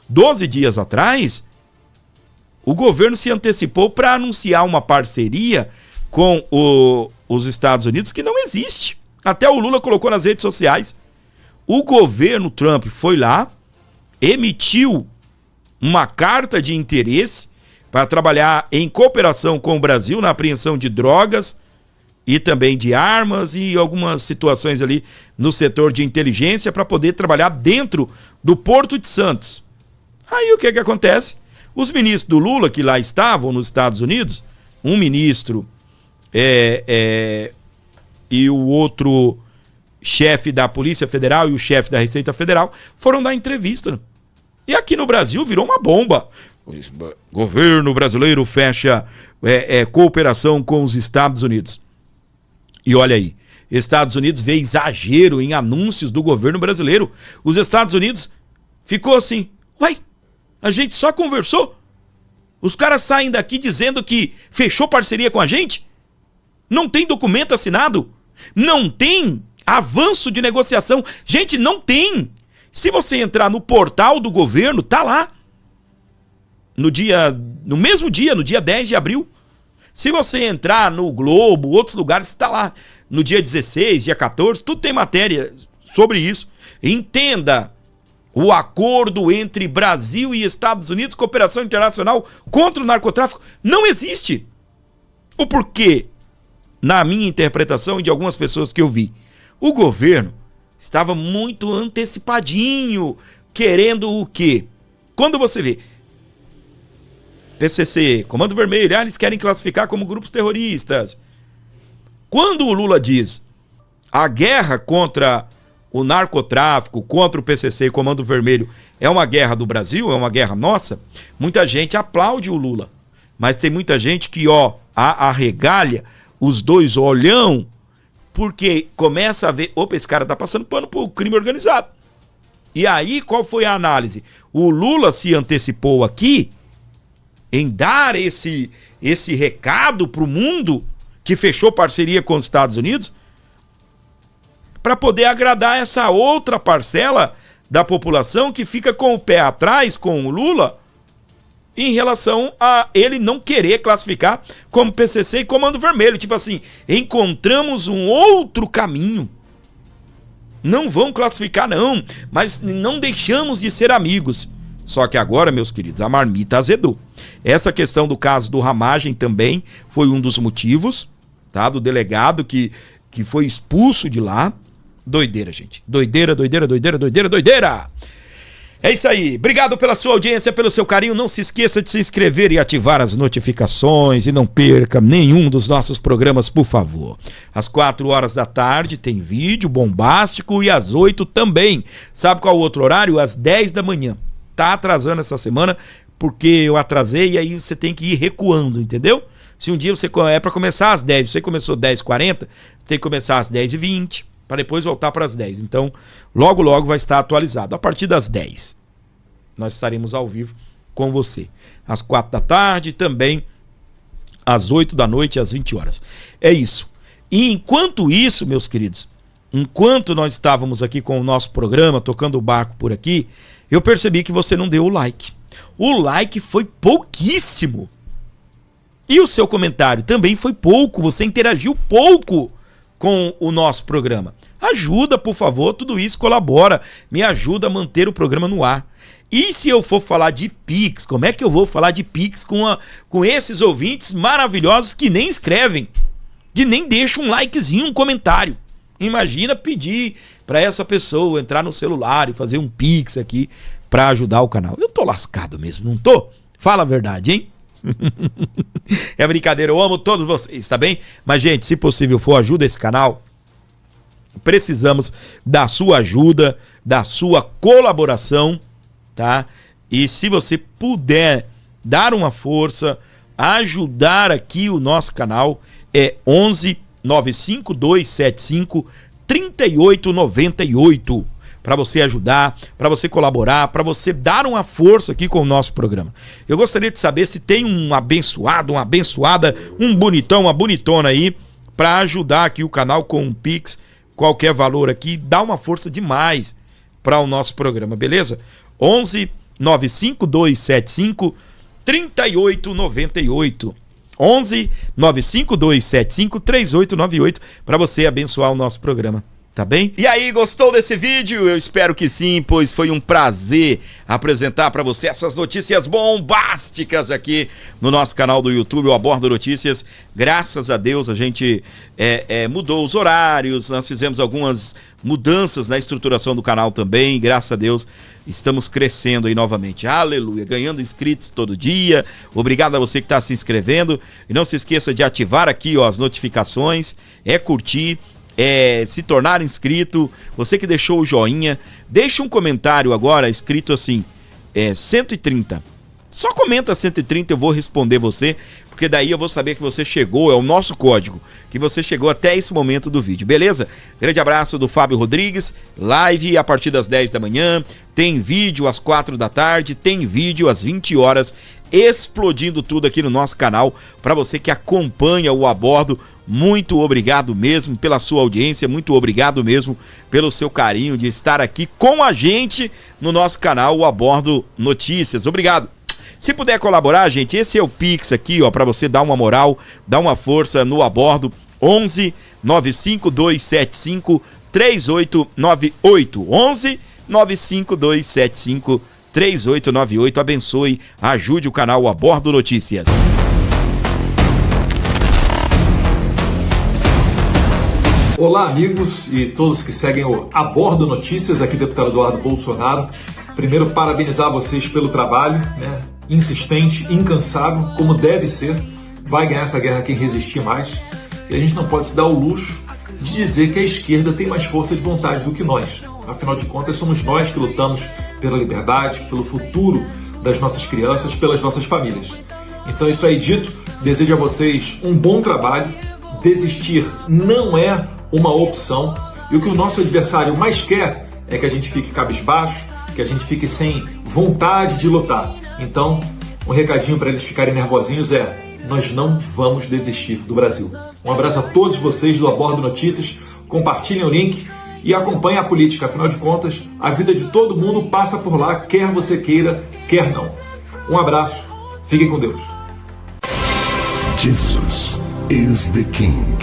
12 dias atrás, o governo se antecipou para anunciar uma parceria com os Estados Unidos que não existe. Até o Lula colocou nas redes sociais. O governo Trump foi lá, emitiu uma carta de interesse para trabalhar em cooperação com o Brasil na apreensão de drogas e também de armas e algumas situações ali no setor de inteligência para poder trabalhar dentro do Porto de Santos. Aí o que acontece? Os ministros do Lula que lá estavam nos Estados Unidos, um ministro e o outro chefe da Polícia Federal e o chefe da Receita Federal foram dar entrevista. E aqui no Brasil virou uma bomba. O governo brasileiro fecha cooperação com os Estados Unidos. E olha aí, Estados Unidos vê exagero em anúncios do governo brasileiro. Os Estados Unidos ficou assim, uai, a gente só conversou? Os caras saem daqui dizendo que fechou parceria com a gente? Não tem documento assinado? Não tem avanço de negociação? Gente, não tem. Se você entrar no portal do governo, tá lá. No mesmo dia, no dia 10 de abril. Se você entrar no Globo, outros lugares, está lá. No dia 16, dia 14, tudo tem matéria sobre isso. Entenda. O acordo entre Brasil e Estados Unidos, cooperação internacional contra o narcotráfico, não existe. O porquê? Na minha interpretação e de algumas pessoas que eu vi, o governo estava muito antecipadinho, querendo o quê? Quando você vê PCC, Comando Vermelho, eles querem classificar como grupos terroristas. Quando o Lula diz a guerra contra o narcotráfico, contra o PCC e Comando Vermelho é uma guerra do Brasil, é uma guerra nossa, muita gente aplaude o Lula. Mas tem muita gente que, arregalha os dois olhão, porque começa a ver, opa, esse cara tá passando pano pro crime organizado. E aí, qual foi a análise? O Lula se antecipou aqui em dar esse recado pro mundo que fechou parceria com os Estados Unidos, para poder agradar essa outra parcela da população que fica com o pé atrás com o Lula em relação a ele não querer classificar como PCC e Comando Vermelho. Tipo assim, encontramos um outro caminho. Não vão classificar não, mas não deixamos de ser amigos. Só que agora, meus queridos, a marmita azedou. Essa questão do caso do Ramagem também foi um dos motivos, tá? Do delegado que foi expulso de lá. Doideira, gente. Doideira. É isso aí. Obrigado pela sua audiência, pelo seu carinho. Não se esqueça de se inscrever e ativar as notificações. E não perca nenhum dos nossos programas, por favor. Às 4 horas da tarde tem vídeo bombástico e às 8 também. Sabe qual o outro horário? Às 10 da manhã. Tá atrasando essa semana porque eu atrasei e aí você tem que ir recuando, entendeu? Se um dia você é para começar às 10, você começou 10h40, tem que começar às 10h20. Para depois voltar para as 10. Então, logo vai estar atualizado. A partir das 10, nós estaremos ao vivo com você. Às 4 da tarde, também às 8 da noite, às 20 horas. É isso. E enquanto isso, meus queridos, enquanto nós estávamos aqui com o nosso programa, tocando o barco por aqui, eu percebi que você não deu o like. O like foi pouquíssimo. E o seu comentário também foi pouco. Você interagiu pouco com o nosso programa. Ajuda, por favor, tudo isso colabora, me ajuda a manter o programa no ar. E se eu for falar de Pix, como é que eu vou falar de Pix com esses ouvintes maravilhosos que nem escrevem, que nem deixam um likezinho, um comentário? Imagina pedir para essa pessoa entrar no celular e fazer um Pix aqui para ajudar o canal. Eu tô lascado mesmo, não tô? Fala a verdade, hein? É brincadeira, eu amo todos vocês, tá bem? Mas, gente, se possível for, ajuda esse canal. Precisamos da sua ajuda, da sua colaboração, tá? E se você puder dar uma força, ajudar aqui o nosso canal é 11 95275 3898. Para você ajudar, para você colaborar, para você dar uma força aqui com o nosso programa. Eu gostaria de saber se tem um abençoado, uma abençoada, um bonitão, uma bonitona aí, para ajudar aqui o canal com um Pix, qualquer valor aqui, dá uma força demais para o nosso programa, beleza? 11 95275 3898. 11 95275 3898 para você abençoar o nosso programa. Tá bem? E aí, gostou desse vídeo? Eu espero que sim, pois foi um prazer apresentar para você essas notícias bombásticas aqui no nosso canal do YouTube, o Abordo Notícias. Graças a Deus a gente mudou os horários, nós fizemos algumas mudanças na estruturação do canal também. Graças a Deus estamos crescendo aí novamente. Aleluia, ganhando inscritos todo dia. Obrigado a você que está se inscrevendo. E não se esqueça de ativar aqui, ó, as notificações, curtir, se tornar inscrito. Você que deixou o joinha, deixa um comentário agora escrito assim, 130. Só comenta 130, eu vou responder você, porque daí eu vou saber que você chegou, é o nosso código, que você chegou até esse momento do vídeo, beleza? Grande abraço do Fábio Rodrigues, live a partir das 10 da manhã, tem vídeo às 4 da tarde, tem vídeo às 20 horas, explodindo tudo aqui no nosso canal, para você que acompanha o Abordo. Muito obrigado mesmo pela sua audiência, muito obrigado mesmo pelo seu carinho de estar aqui com a gente no nosso canal, o Abordo Notícias. Obrigado. Se puder colaborar, gente, esse é o Pix aqui, ó, para você dar uma moral, dar uma força no Abordo. 11 95275 3898. 11 95275 3898. Abençoe, ajude o canal Abordo Notícias. Olá, amigos e todos que seguem o Abordo Notícias, aqui deputado Eduardo Bolsonaro. Primeiro, parabenizar vocês pelo trabalho, né? Insistente, incansável, como deve ser. Vai ganhar essa guerra quem resistir mais. E a gente não pode se dar o luxo de dizer que a esquerda tem mais força de vontade do que nós. Afinal de contas, somos nós que lutamos pela liberdade, pelo futuro das nossas crianças, pelas nossas famílias. Então, isso aí dito, desejo a vocês um bom trabalho. Desistir não é uma opção, e o que o nosso adversário mais quer é que a gente fique cabisbaixo, que a gente fique sem vontade de lutar. Então, um recadinho para eles ficarem nervosinhos nós não vamos desistir do Brasil. Um abraço a todos vocês do Abordo Notícias, compartilhem o link e acompanhem a política. Afinal de contas, a vida de todo mundo passa por lá, quer você queira, quer não. Um abraço, fiquem com Deus. Jesus is the King.